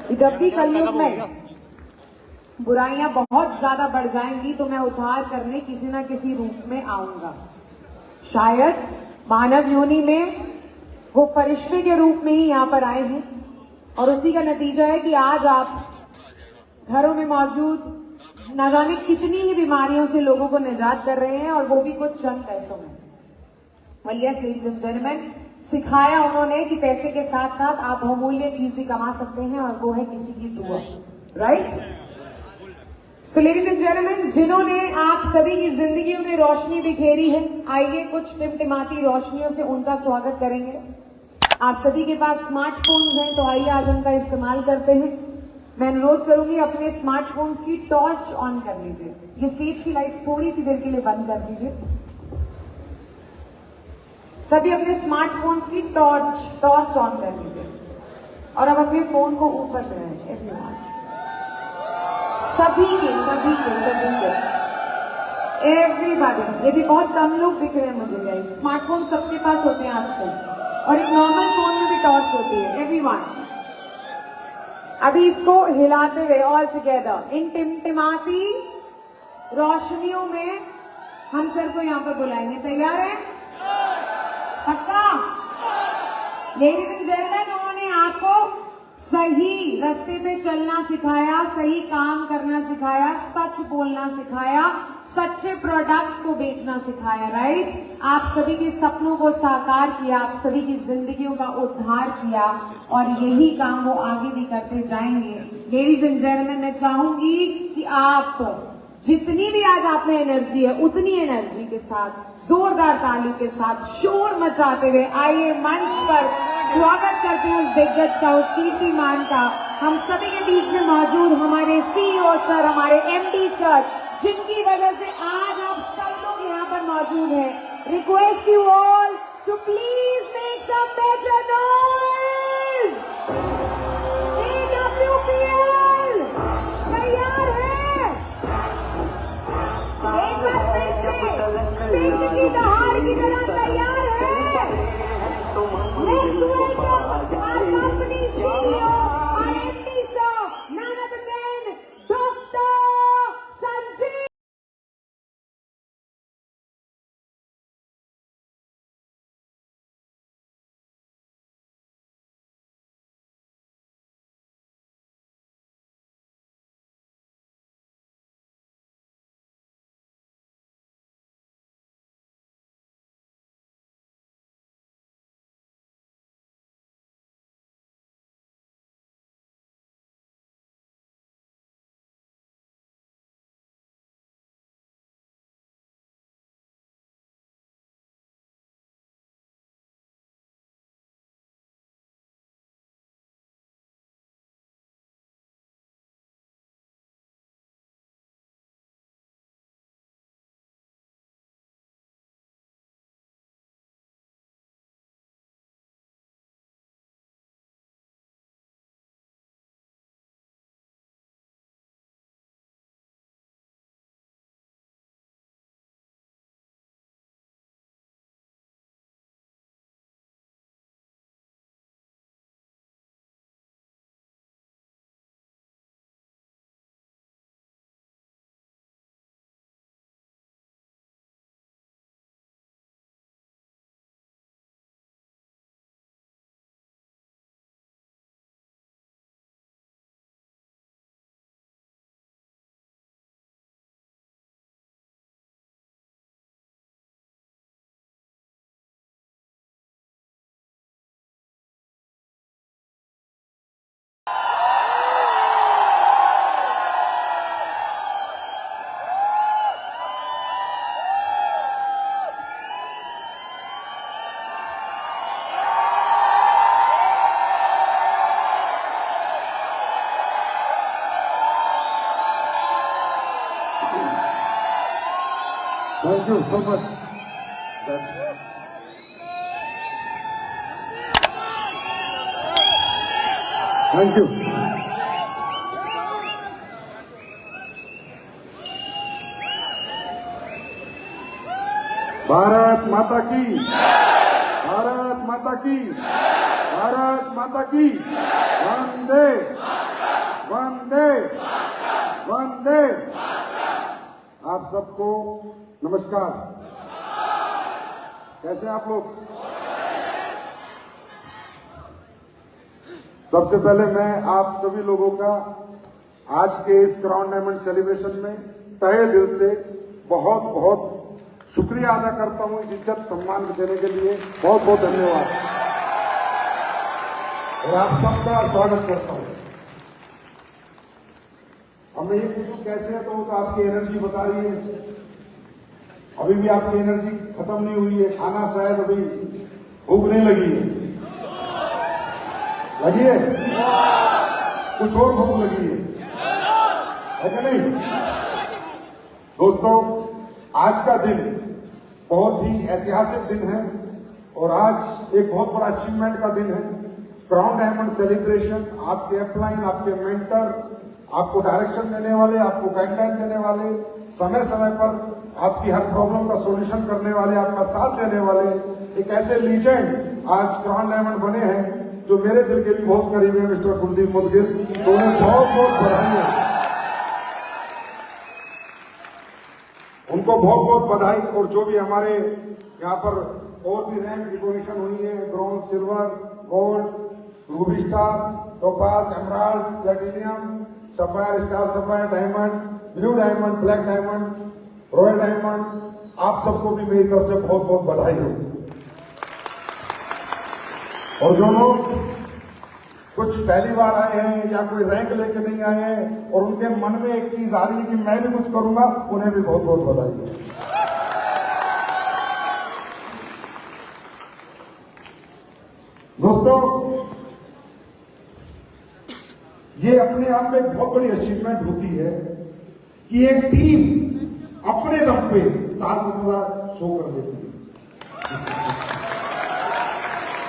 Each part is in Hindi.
कि जब भी कलयुग में बुराइयां बहुत ज्यादा बढ़ जाएंगी तो मैं उद्धार करने किसी ना किसी रूप में आऊंगा। शायद मानव योनि में वो फरिश्ते के रूप में ही यहाँ पर आए हैं और उसी का नतीजा है कि आज आप घरों में मौजूद न जाने कितनी ही बीमारियों से लोगों को निजात कर रहे हैं और वो भी कुछ चंद पैसों में। Well, yes, ladies and gentlemen, सिखाया उन्होंने कि पैसे के साथ साथ आप बहुमूल्य चीज भी कमा सकते हैं और वो है किसी की दुआ, right? So ladies and gentleman, जिन्होंने आप सभी की जिंदगियों में रोशनी बिखेरी है, आइए कुछ टिमटिमाती रोशनियों से उनका स्वागत करेंगे। आप सभी के पास स्मार्टफोन्स हैं तो आइए आज उनका इस्तेमाल करते हैं। मैं अनुरोध करूंगी अपने स्मार्टफोन्स की टॉर्च ऑन कर लीजिए। ये स्टेज की लाइट्स थोड़ी सी देर के लिए बंद कर दीजिए। सभी अपने स्मार्टफोन्स की टॉर्च ऑन कर लीजिए और अब अपने फोन को ऊपर ले आए एवरीवन। सभी के एवरीबॉडी। ये भी बहुत कम लोग दिख रहे हैं मुझे गाइस। स्मार्टफोन सबके पास होते हैं आजकल और एक नॉर्मल फोन में भी टॉर्च होती है एवरीवन। अभी इसको हिलाते हुए ऑल टुगेदर इन टिमटिमाती रोशनियों में हम सर को यहाँ पर बुलाएंगे। तैयार है? पक्का? लेडीज एंड जेंटलमैन, उन्होंने आपको सही रास्ते पे चलना सिखाया, सही काम करना सिखाया, सच बोलना सिखाया, सच्चे प्रोडक्ट्स को बेचना सिखाया, राइट? आप सभी के सपनों को साकार किया, आप सभी की जिंदगियों का उद्धार किया और यही काम वो आगे भी करते जाएंगे। लेडीज एंड जेंटलमैन, मैं चाहूंगी कि आप जितनी भी आज आप में एनर्जी है उतनी एनर्जी के साथ जोरदार ताली के साथ शोर मचाते हुए आइए मंच पर स्वागत करते हैं उस दिग्गज का, उस कीर्तिमान का। हम सभी के बीच में मौजूद हमारे सीईओ सर, हमारे एमडी सर, जिनकी वजह से आज आप सब लोग यहाँ पर मौजूद हैं। Request you all to please make some major noise. AWPL तैयार है? एक बार फिर से सिंह की दहाड़ की तरह तैयार है? Let's welcome our company CEO, our MD sir, none other than Dr. Sanjeev. Thank you so much. Thank you. Bharat माता की, भारत माता की, भारत माता की, वंदे आप सबको नमस्कार। कैसे हैं आप लोग? सबसे पहले मैं आप सभी लोगों का आज के इस क्राउन डायमंड सेलिब्रेशन में तहे दिल से बहुत बहुत शुक्रिया अदा करता हूं। इस इज्जत सम्मान देने के लिए बहुत बहुत धन्यवाद और आप सबका स्वागत करता हूं। अब मैं ये पूछूं कैसे है, तो आपकी एनर्जी बता रही है। अभी भी आपकी एनर्जी खत्म नहीं हुई है। खाना शायद अभी भूख नहीं लगी है। लगी है? कुछ और भूख लगी है कि नहीं? दोस्तों, आज का दिन बहुत ही ऐतिहासिक दिन है और आज एक बहुत बड़ा अचीवमेंट का दिन है। क्राउन डायमंड सेलिब्रेशन, आपके अपलाइन, आपके मेंटर, आपको डायरेक्शन देने वाले, आपको गाइडलाइन देने वाले, समय समय पर आपकी हर प्रॉब्लम का सॉल्यूशन करने वाले, आपका साथ देने वाले एक ऐसे लीजेंड आज क्राउन डायमंड बने हैं जो मेरे दिल के भी बहुत करीब है, मिस्टर कुलदीप मुदगिल। तो उन्हें बहुत बहुत बधाई है, उनको बहुत बहुत बधाई। और जो भी हमारे यहाँ पर और भी रैंक रिकॉग्निशन हुई है, bronze, silver, gold, Ruby star, topaz, emerald, platinum, sapphire, star sapphire, diamond, blue diamond, black diamond, royal diamond, आप सबको भी मेरी तरफ से बहुत बहुत बधाई हो। और जो लोग कुछ पहली बार आए हैं या कोई रैंक लेके नहीं आए हैं और उनके मन में एक चीज आ रही है कि मैं भी कुछ करूंगा, उन्हें भी बहुत बहुत बधाई। दोस्तों, ये अपने आप में एक बहुत बड़ी अचीवमेंट होती है कि एक टीम अपने दम पे तालपुरा शो कर देती है।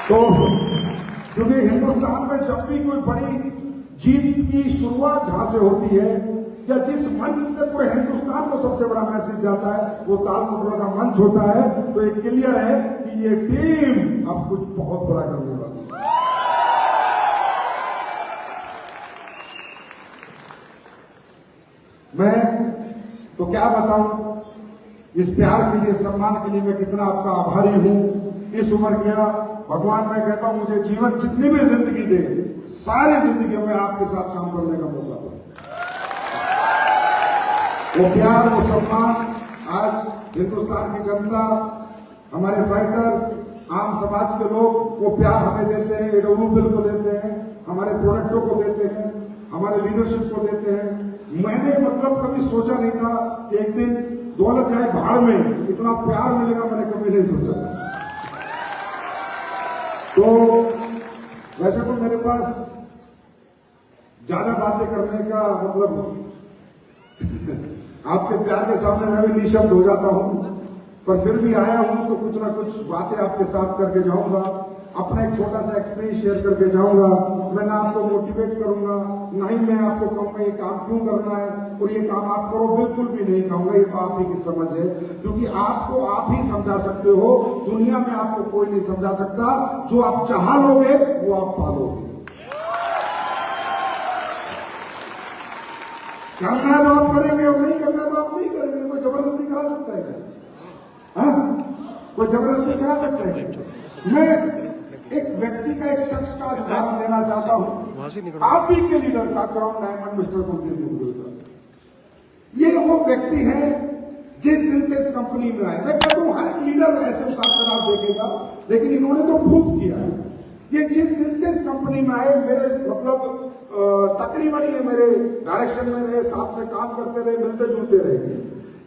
तो क्योंकि हिंदुस्तान में जब भी कोई बड़ी जीत की शुरुआत जहां से होती है या जिस मंच से पूरे हिंदुस्तान को सबसे बड़ा मैसेज जाता है, वो तालपुरा का मंच होता है। तो ये क्लियर है कि ये टीम अब कुछ बहुत बड़ा करने वाली है। मैं तो क्या बताऊं, इस प्यार के लिए, सम्मान के लिए मैं कितना आपका आभारी हूं। इस उम्र क्या, भगवान मैं कहता हूं मुझे जीवन जितनी भी जिंदगी दे, सारी जिंदगी में आपके साथ काम करने का मौका दे। वो प्यार, वो सम्मान आज हिंदुस्तान की जनता, हमारे फाइटर्स, आम समाज के लोग वो प्यार हमें देते हैं, एडब्ल्यूपीएल को देते हैं, हमारे प्रोडक्टों को देते हैं, हमारे लीडरशिप को देते हैं। मैंने मतलब कभी सोचा नहीं था कि एक दिन दौलत जाए भाड़ में इतना प्यार मिलेगा, मैंने कभी नहीं सोचा था। तो वैसे तो मेरे पास ज्यादा बातें करने का मतलब आपके प्यार के सामने मैं भी निशब्द हो जाता हूं, पर फिर भी आया हूं तो कुछ ना कुछ बातें आपके साथ करके जाऊंगा। अपना एक छोटा सा एक्सपीरियंस शेयर करके जाऊंगा। मैं ना आपको मोटिवेट करूंगा, ना ही मैं आपको कहूंगा ये काम क्यों करना है और ये काम आप करो, बिल्कुल भी नहीं कहूंगा। ये तो आप ही की समझ है, क्योंकि आपको आप ही समझा सकते हो। दुनिया में आपको कोई नहीं समझा सकता। जो आप चाह लोगे वो आप पालोगे। करना है तो आप करेंगे और नहीं करना है तो आप नहीं करेंगे। कोई जबरदस्ती करा सकता है क्या? कोई जबरदस्ती करा सकता है? मैं एक व्यक्ति का, एक शख्स का उदाहरण देना चाहता हूं, आप ही के लीडर का, crown diamond mister Kuldeep Mudgil का। ये वो व्यक्ति है जिस दिन से इस कंपनी में आए। मैं कहता हूं हर एक लीडर ऐसे उतार चढ़ाव देखेगा, लेकिन इन्होंने तो प्रूव किया है। ये जिस दिन से इस कंपनी में आए, मेरे मतलब तकरीबन ये मेरे डायरेक्शन में रहे, साथ में काम करते रहे, मिलते जुलते रहे।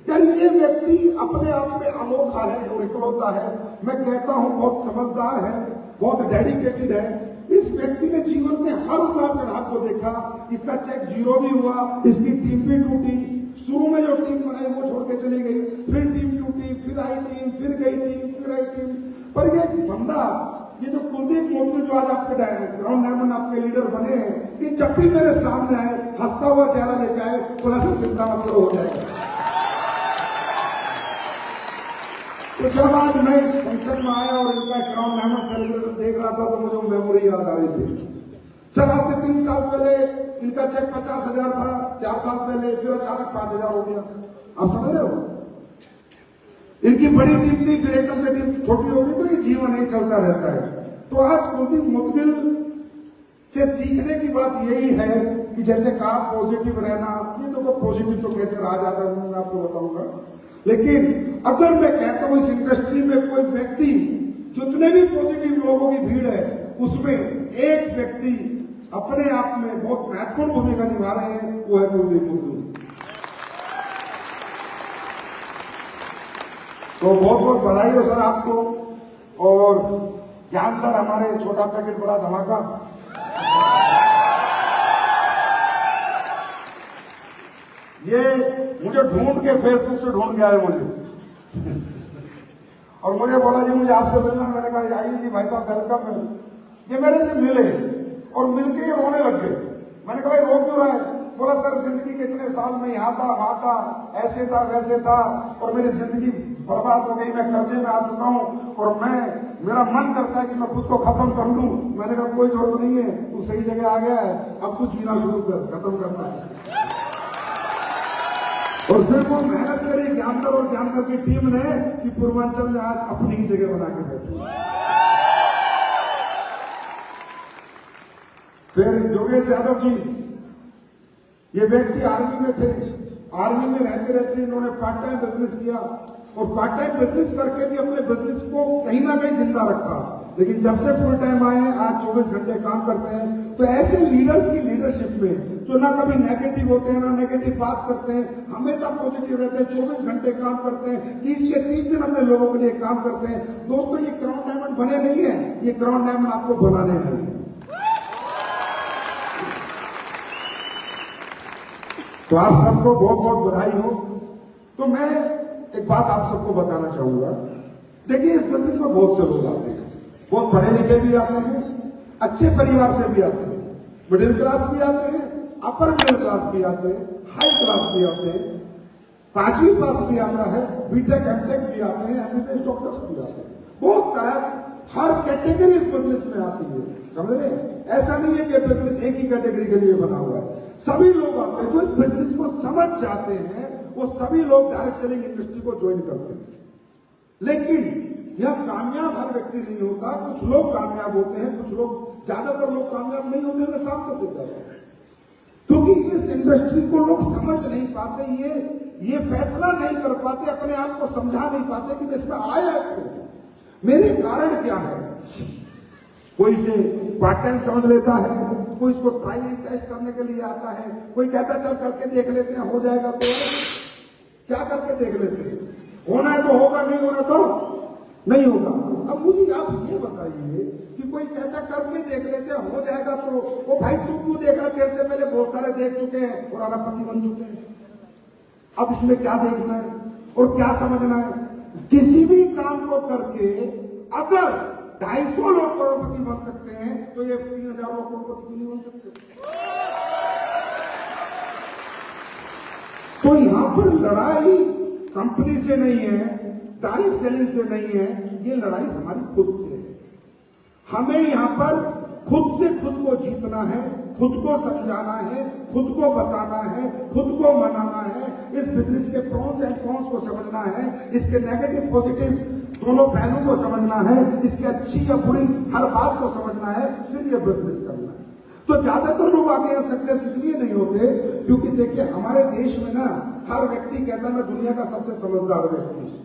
यार ये व्यक्ति अपने आप में अनोखा है और इकलौता है। मैं कहता हूं बहुत समझदार है, बहुत डेडिकेटेड है। इस व्यक्ति ने जीवन में हर उतार चढ़ाव को देखा। इसका चेक जीरो भी हुआ, इसकी टीम भी टूटी। शुरू में जो टीम बनाई वो छोड़ के चली गई, फिर टीम टूटी, फिर आई टीम, फिर गई टीम, फिर आई टीम। पर ये बंदा, ये जो कुलदीप मुदगिल जो आज आपके क्राउन डायमंड आपके लीडर बने हैं, ये जब भी मेरे सामने आए हंसता हुआ चेहरा लेकर आए, थोड़ा सा चिंता मतलब हो जाएगा। तो जब आज मैं इस फंक्शन में आया और इनका क्राउन डायमंड सेलिब्रेशन देख रहा था, तो मुझे मेमोरी याद आ रही थी। सर आज से 3 साल पहले इनका चेक 50,000 था, 4 साल पहले, फिर अचानक 5,000 हो गया। आप समझ रहे हो? इनकी बड़ी टीम थी, फिर एकदम से टीम छोटी होगी, तो ये जीवन ही चलता रहता है। तो आज कुलदीप मुदगिल से सीखने की बात यही है कि जैसे कहा पॉजिटिव रहना, ये तो पॉजिटिव तो कैसे रहा जाता है मैं आपको बताऊंगा, लेकिन अगर मैं कहता हूं इस इंडस्ट्री में कोई व्यक्ति, जितने भी पॉजिटिव लोगों की भीड़ है उसमें एक व्यक्ति अपने आप में बहुत महत्वपूर्ण भूमिका निभा रहे हैं, वो है कुलदीप मुदगिल। तो बहुत बहुत बधाई हो सर आपको। और ज्ञानधर हमारे छोटा पैकेट बड़ा धमाका, ये मुझे ढूंढ के फेसबुक से ढूंढ के आए मुझे और मुझे बोला जी मुझे आपसे मिलना। मैंने कहा आइए जी भाई साहब वेलकम है। ये मेरे से मिले और मिलके ये रोने लग गए। मैंने कहा भाई रो क्यों रहा है? बोला सर जिंदगी के इतने साल में यहाँ था वहां था, ऐसे था वैसे था, और मेरी जिंदगी बर्बाद हो गई, मैं कर्जे में आ चुका हूँ और मेरा मन करता है कि मैं खुद को खत्म कर लूं। मैंने कहा कोई जरूरत नहीं है, तू सही जगह आ गया है, अब तू जीना शुरू कर, खत्म करना है। और फिर वो मेहनत करी ज्ञानधर और ज्ञानधर की टीम ने कि पूर्वांचल में आज अपनी ही जगह बना के बैठे। फिर योगेश यादव जी, ये व्यक्ति आर्मी में थे, आर्मी में रहते रहते इन्होंने पार्ट टाइम बिजनेस किया और पार्ट टाइम बिजनेस करके भी अपने बिजनेस को कहीं ना कहीं जिंदा रखा। लेकिन जब से फुल टाइम आए, आज 24 घंटे काम करते हैं। तो ऐसे लीडर्स की लीडरशिप में जो ना कभी नेगेटिव होते हैं, ना नेगेटिव बात करते हैं, हमेशा पॉजिटिव रहते हैं, 24 घंटे काम करते हैं, 30 के 30 दिन अपने लोगों के लिए काम करते हैं। दोस्तों ये क्राउन डायमंड बने नहीं है, ये क्राउन डायमंड आपको बनाने हैं। तो आप सबको बहुत बहुत बधाई हो। तो मैं एक बात आप सबको बताना चाहूंगा, देखिए इस बिजनेस में बहुत से लोग आते हैं, बहुत पढ़े लिखे भी आते हैं, अच्छे परिवार से भी आते हैं, मिडिल क्लास भी आते हैं, अपर मिडिल क्लास भी आते हैं, हाई क्लास भी आते हैं, 5वीं पास भी आता है, बीटेक एमटेक भी आते हैं, एमबीबीएस डॉक्टर्स भी आते हैं। बहुत तरह हर कैटेगरी इस बिजनेस में आती है, समझ रहे? ऐसा नहीं है कि बिजनेस एक ही कैटेगरी के लिए बना हुआ है, सभी लोग आते हैं। जो इस बिजनेस को समझ जाते हैं वो सभी लोग डायरेक्ट सेलिंग इंडस्ट्री को ज्वाइन करते हैं। लेकिन यह कामयाब हर व्यक्ति नहीं होता, कुछ लोग कामयाब होते हैं, कुछ लोग, ज्यादातर लोग कामयाब नहीं होते। मैं साफ कैसे कह रहा हूं? क्योंकि इस इंडस्ट्री को लोग समझ नहीं पाते, ये फैसला नहीं कर पाते, अपने आप को समझा नहीं पाते कि मैं इसमें आया क्यों, मेरे कारण क्या है। कोई से पार्ट टाइम समझ लेता है, कोई इसको ट्राई एंड टेस्ट करने के लिए आता है, कोई कहता चल करके देख लेते हैं, हो जाएगा तो क्या करके देख लेते हैं, होना है तो होगा, नहीं होना तो नहीं होगा। अब मुझे आप ये बताइए कि कोई कहता करके देख लेते हैं, हो जाएगा तो, वो भाई तू क्यों देख रहा, तेरे से पहले बहुत सारे देख चुके हैं और अरबपति बन चुके हैं। अब इसमें क्या देखना है और क्या समझना है? किसी भी काम को करके अगर 250 लोग करोड़पति बन सकते हैं तो ये 3000 लोग करोड़पति क्यों नहीं बन सकते? तो यहां पर लड़ाई कंपनी से नहीं है, डायरेक्ट सेलिंग से नहीं है, ये लड़ाई हमारी खुद से है। हमें यहां पर खुद से खुद को जीतना है, खुद को समझाना है, खुद को बताना है, खुद को मनाना है, इस बिजनेस के प्रोस एंड कॉन्स को समझना है, इसके नेगेटिव पॉजिटिव दोनों पहलू को समझना है, इसकी अच्छी या बुरी हर बात को समझना है, फिर ये बिजनेस करना है। तो ज्यादातर लोग आगे यहाँ सक्सेस इसलिए नहीं होते क्योंकि देखिए हमारे देश में ना हर व्यक्ति कहता है मैं दुनिया का सबसे समझदार व्यक्ति।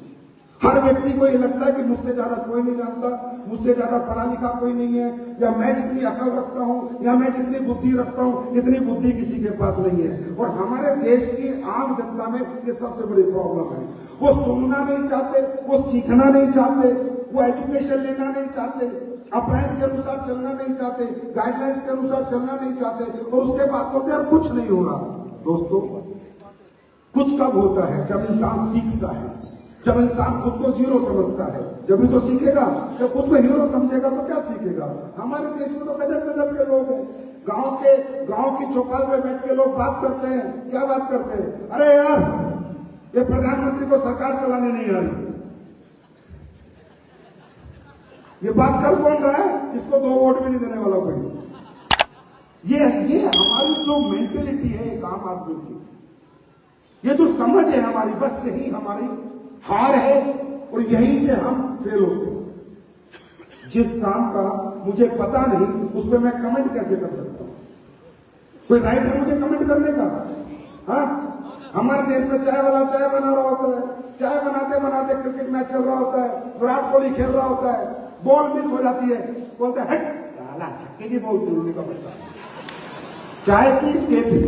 हर व्यक्ति को ये लगता है कि मुझसे ज्यादा कोई नहीं जानता, मुझसे ज्यादा पढ़ा लिखा कोई नहीं है, या मैं जितनी अकल रखता हूँ या मैं जितनी बुद्धि रखता हूँ इतनी बुद्धि किसी के पास नहीं है। और हमारे देश की आम जनता में ये सबसे बड़ी प्रॉब्लम है। वो सुनना नहीं चाहते, वो सीखना नहीं चाहते, वो एजुकेशन लेना नहीं चाहते, अपराध के अनुसार चलना नहीं चाहते, गाइडलाइंस के अनुसार चलना नहीं चाहते, और उसके बाद बोलते हैं कुछ नहीं हो रहा। दोस्तों कुछ कब होता है? जब इंसान सीखता है, जब इंसान खुद को जीरो समझता है, जब भी तो सीखेगा। जब खुद को हीरो समझेगा तो क्या सीखेगा? हमारे देश में तो गजब गजब के लोग हैं, गांव की चौपाल पे बैठ के लोग बात करते हैं। क्या बात करते हैं? अरे यार ये प्रधानमंत्री को सरकार चलाने नहीं आ रही। ये बात कर कौन रहा है? इसको 2 वोट भी नहीं देने वाला कोई। ये हमारी जो मेंटेलिटी है एक आम आदमी की, ये जो समझ है हमारी, बस यही हमारी हार है और यहीं से हम फेल होते हैं। जिस काम का मुझे पता नहीं उस पर मैं कमेंट कैसे कर सकता हूं? कोई राइट है मुझे कमेंट करने का? हाँ, हमारे देश में चाय वाला चाय बना रहा होता है, चाय बनाते बनाते क्रिकेट मैच चल रहा होता है, विराट कोहली खेल रहा होता है, बॉल मिस हो जाती है, बोलते हैं हट साला छक्के की बॉल जरूरी का पड़ता है। चाय की केतली,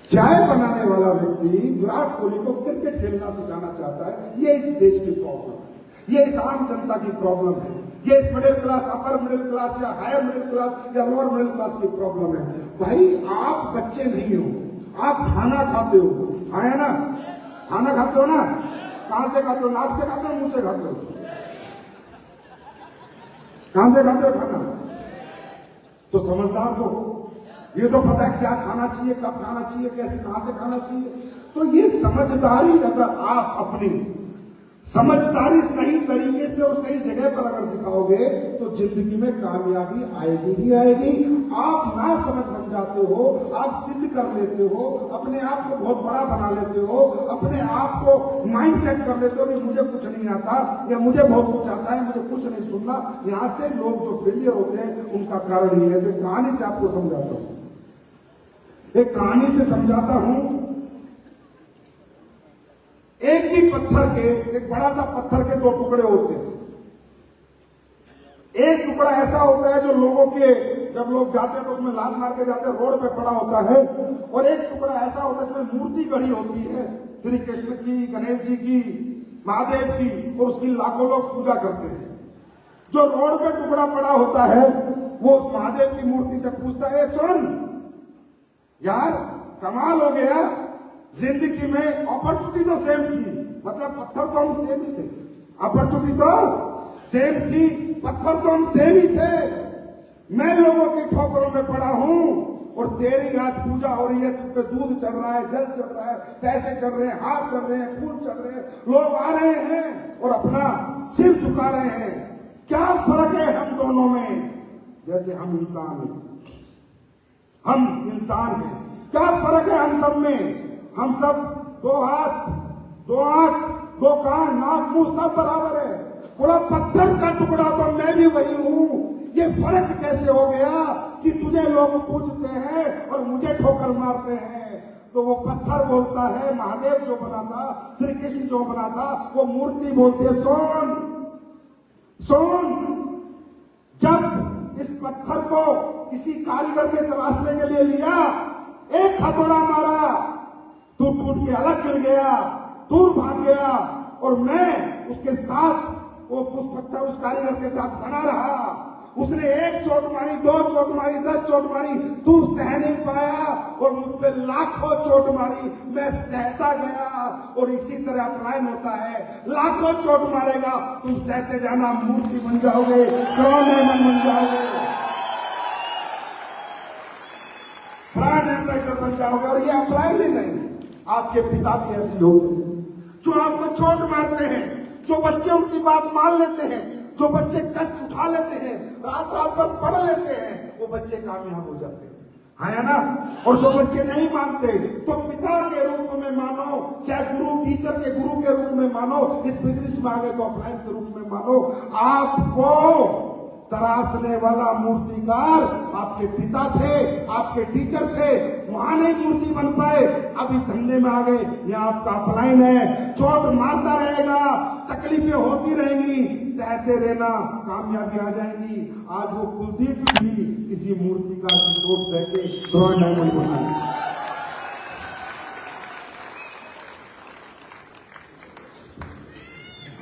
चाय बनाने वाला व्यक्ति विराट कोहली को क्रिकेट खेलना सिखाना चाहता है। ये इस देश की प्रॉब्लम है, ये इस आम जनता की प्रॉब्लम है, ये इस middle class, upper middle class या हायर मिडिल क्लास या लोअर मिडिल क्लास की प्रॉब्लम है। भाई आप बच्चे नहीं हो, आप खाना खाते हो, है ना? खाना खाते हो ना? कहां से खाते हो? नाक से खाते हो, मुंह से खाते हो? कहां से खाते हो खाना? तो समझदार हो, ये तो पता है क्या खाना चाहिए, कब खाना चाहिए, कैसे, कहां से खाना चाहिए। तो ये समझदारी अगर आप अपनी समझदारी सही तरीके से और सही जगह पर अगर दिखाओगे तो जिंदगी में कामयाबी आएगी ही आएगी। आप ना समझ बन जाते हो, आप जिद कर लेते हो, अपने आप को बहुत बड़ा बना लेते हो, अपने आप को माइंड सेट कर लेते हो कि मुझे कुछ नहीं आता या मुझे बहुत कुछ आता है, मुझे कुछ नहीं सुनना। यहां से लोग जो फेलियर होते हैं उनका कारण ये है। तो कहानी से आपको समझाता हूं, एक कहानी से समझाता हूं। एक ही पत्थर के, एक बड़ा सा पत्थर के दो टुकड़े होते हैं। एक टुकड़ा ऐसा होता है जो लोगों के, जब लोग जाते हैं तो उसमें लात मार के जाते हैं, रोड पे पड़ा होता है। और एक टुकड़ा ऐसा होता है जिसमें मूर्ति गढ़ी होती है, श्री कृष्ण की, गणेश जी की, महादेव की, और उसकी लाखों लोग पूजा करते हैं। जो रोड पे टुकड़ा पड़ा होता है वो उस महादेव की मूर्ति से पूछता है, सुन यार, कमाल हो गया, जिंदगी में अपॉर्चुनिटी तो सेम थी, मतलब पत्थर तो हम सेम ही थे, अपॉर्चुनिटी तो सेम थी, पत्थर तो हम सेम ही थे। मैं लोगों की ठोकरों में पड़ा हूं और तेरी आज पूजा हो रही है, तुम पे दूध चढ़ रहा है, जल चढ़ रहा है, पैसे चढ़ रहे हैं, हाथ चढ़ रहे हैं, फूल चढ़ रहे हैं, लोग आ रहे हैं और अपना सिर झुका रहे हैं। क्या फर्क है हम दोनों में? जैसे हम इंसान हैं, हम इंसान हैं, क्या फर्क है हम सब में? हम सब दो हाथ, दो आंख, दो कान, नाक, मुंह सब बराबर है। पूरा पत्थर का टुकड़ा तो मैं भी वही हूं। ये फर्क कैसे हो गया कि तुझे लोग पूछते हैं और मुझे ठोकर मारते हैं? तो वो पत्थर बोलता है, महादेव जो बना था, श्री कृष्ण जो बना था, वो मूर्ति बोलती है, सुन सुन, जब इस पत्थर को किसी कारीगर ने तराशने के लिए लिया, एक हथौड़ा मारा, तू टूट के अलग गिर गया, दूर भाग गया, और मैं उसके साथ, वो उस पत्थर उस कारीगर के साथ बना रहा। उसने एक चोट मारी, दो चोट मारी, 10 चोट मारी, तू सह नहीं पाया, और मुझ पे लाखों चोट मारी, मैं सहता गया। और इसी तरह अपलायन होता है, लाखों चोट मारेगा, तुम सहते जाना, मूर्ति बन जाओगे, ब्रांड एम्बेसडर बन जाओगे, ब्रांड एम्बेसडर बन जाओगे। और ये अप्लाई ही नहीं, आपके पिता भी ऐसे लोग जो आपको चोट मारते हैं, जो बच्चे उनकी बात मान लेते हैं, जो बच्चे कष्ट उठा लेते हैं, रात रात भर पढ़ लेते हैं, वो बच्चे कामयाब हो जाते हैं, है ना? और जो बच्चे नहीं मानते, तो पिता के रूप में मानो, चाहे गुरु, टीचर के गुरु के रूप में मानो, इस बिजनेस में आगे तो अपलाइन के रूप में मानो, आपको तराशने वाला मूर्तिकार आपके पिता थे, आपके टीचर थे, वहां नहीं मूर्ति बन पाए, अब इस धंधे में आ गए, यहाँ आपका अपलाइन है। चोट मारता रहेगा, तकलीफें होती रहेंगी, सहते रहना, कामयाबी आ जाएगी। आज वो कुलदीप भी किसी मूर्तिकार की चोट सह के ब्रांड एम्बेसडर बना।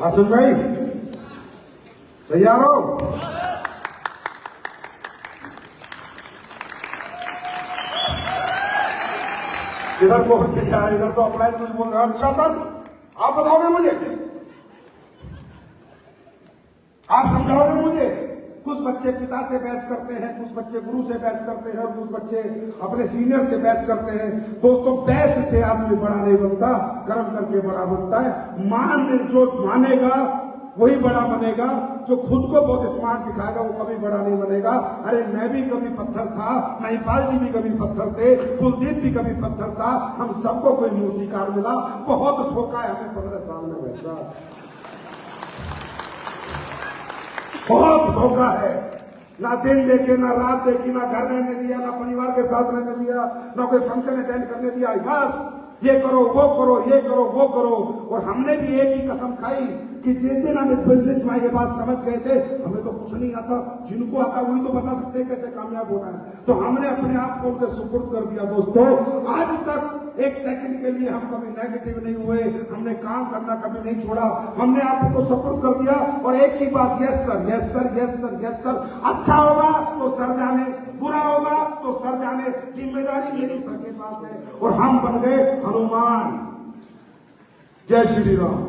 आसुन भाई तैयार हो? इधर को यार, इधर तो अपना कुछ बोल रहा है। अच्छा सर, आप बताओगे मुझे, आप समझाओगे मुझे? कुछ बच्चे पिता से बहस करते हैं, कुछ बच्चे गुरु से बहस करते हैं, और कुछ बच्चे अपने सीनियर से बहस करते हैं। दोस्तों, बहस से आदमी बड़ा नहीं बनता, कर्म करके बड़ा बनता है। मान जो मानेगा वही बड़ा बनेगा। जो खुद को बहुत स्मार्ट दिखाएगा वो कभी बड़ा नहीं बनेगा। अरे मैं भी कभी पत्थर था, महिपाल जी भी कभी पत्थर थे, कुलदीप भी कभी पत्थर था, हम सबको कोई मूर्तिकार मिला। बहुत धोखा है हमें 15 साल में बैठा, बहुत धोखा है। ना दिन देखे, ना रात देखी, ना घर रहने दिया, ना परिवार के साथ रहने दिया, ना कोई फंक्शन अटेंड करने दिया। बस ये करो, वो करो, ये करो, वो करो। और हमने भी एक ही कसम खाई कि जिस दिन हम इस बिजनेस में ये बात समझ गए थे, हमें तो कुछ नहीं आता, जिनको आता वही तो बता सकते हैं कैसे कामयाब होना है। तो हमने अपने आप को उनके सुपुर्द कर दिया। दोस्तों, आज तक एक सेकंड के लिए हम कभी नेगेटिव नहीं हुए, हमने काम करना कभी नहीं छोड़ा, हमने आपको सुपुर्द कर दिया। और एक ही बात, yes sir, yes sir, yes sir, yes sir. अच्छा होगा तो सर जाने, बुरा होगा तो सर जाने, जिम्मेदारी मेरी सर के पास है। और हम बन गए हनुमान। जय श्री राम।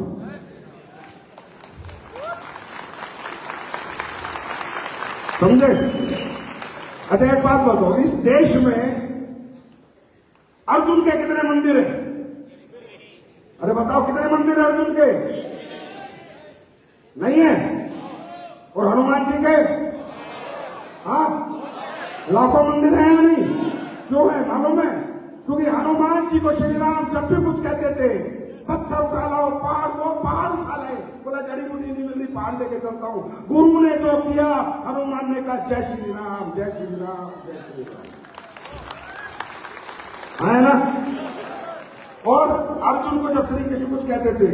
समझे? अच्छा एक बात बताओ, इस देश में अर्जुन के कितने मंदिर हैं? अरे बताओ कितने मंदिर हैं अर्जुन के? नहीं है? और हनुमान जी के? हाँ, लाखों मंदिर हैं या नहीं? क्यों है मालूम है? क्योंकि हनुमान जी को श्री राम जब भी कुछ कहते थे, पत्थर उठा लाओ, पहाड़, वो पहाड़ उठा ले, बोला जड़ी बूटी नहीं मिल रही, पहाड़ लेके चलता हूं। गुरु ने जो किया, हनुमान ने कहा जय श्री राम, जय श्री राम, जय श्री राम। है ना? और अर्जुन को जब श्री कृष्ण कुछ कहते थे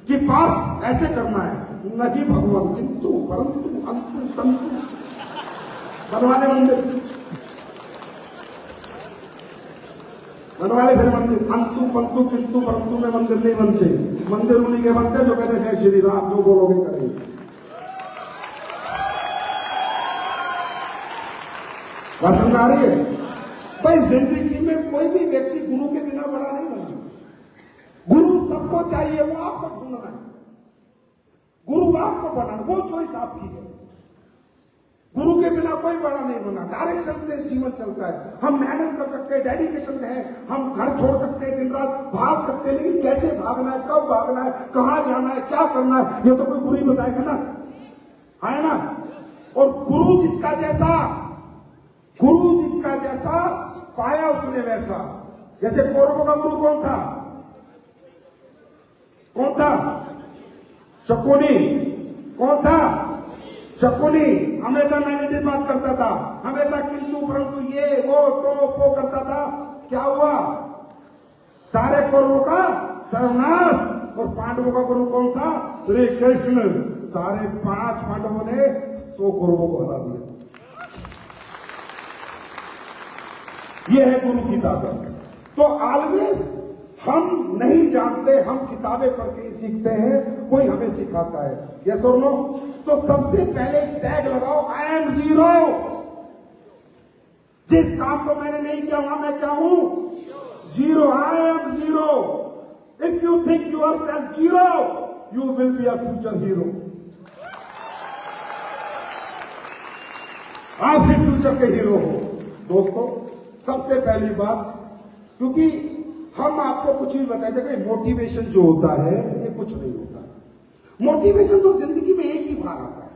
कि पार्थ ऐसे करना है, नहीं भगवान, किंतु परंतु अंतु तंतु बनवाले मंदिर, बनवाले फिर मंदिर, अंतु पंतु किंतु परंतु में मंदिर नहीं बनते। मंदिर उन्हीं के बनते जो कहते हैं श्री राम, जो बोलोगे करेंगे। बात समझ आ रही है? भाई जिंदगी में कोई भी व्यक्ति गुरु के बिना बड़ा नहीं बना। गुरु सबको चाहिए, वो आपको ढूंढना है, गुरु आपको बनाना, वो चॉइस आपकी है। गुरु के बिना कोई बड़ा नहीं बना। डायरेक्शन से जीवन चलता है। हम मेहनत कर सकते हैं, डेडिकेशन है, हम घर छोड़ सकते हैं, दिन रात भाग सकते हैं, लेकिन कैसे भागना है, कब भागना है, कहां जाना है, क्या करना है, ये तो कोई गुरु ही बताएगा ना, है ना? और गुरु जिसका जैसा पाया उसने वैसा। जैसे कौरवों का गुरु कौन था? कौन था? शकुनी। कौन था? शकुनी। हमेशा नेगेटिव बात करता था, हमेशा किंतु परंतु, ये वो तो करता था। क्या हुआ? सारे कौरवों का सर्वनाश। और पांडवों का गुरु कौन था? श्री कृष्ण। सारे 5 पांडवों ने 100 कौरवों को हरा दिया। ये है गुरु की ताकत। तो ऑलवेज हम नहीं जानते, हम किताबें पढ़ के ही सीखते हैं, कोई हमें सिखाता है। यस और नो? तो सबसे पहले टैग लगाओ, आई एम जीरो। जिस काम को मैंने नहीं किया वहां मैं क्या हूं? Zero. I am zero. If you think you are self zero, you will be a future hero. आप ही फ्यूचर के हीरो हो। दोस्तों, सबसे पहली बात, क्योंकि हम आपको कुछ भी बताए थे, मोटिवेशन जो होता है ये कुछ नहीं होता। मोटिवेशन तो जिंदगी में एक ही बार आता है।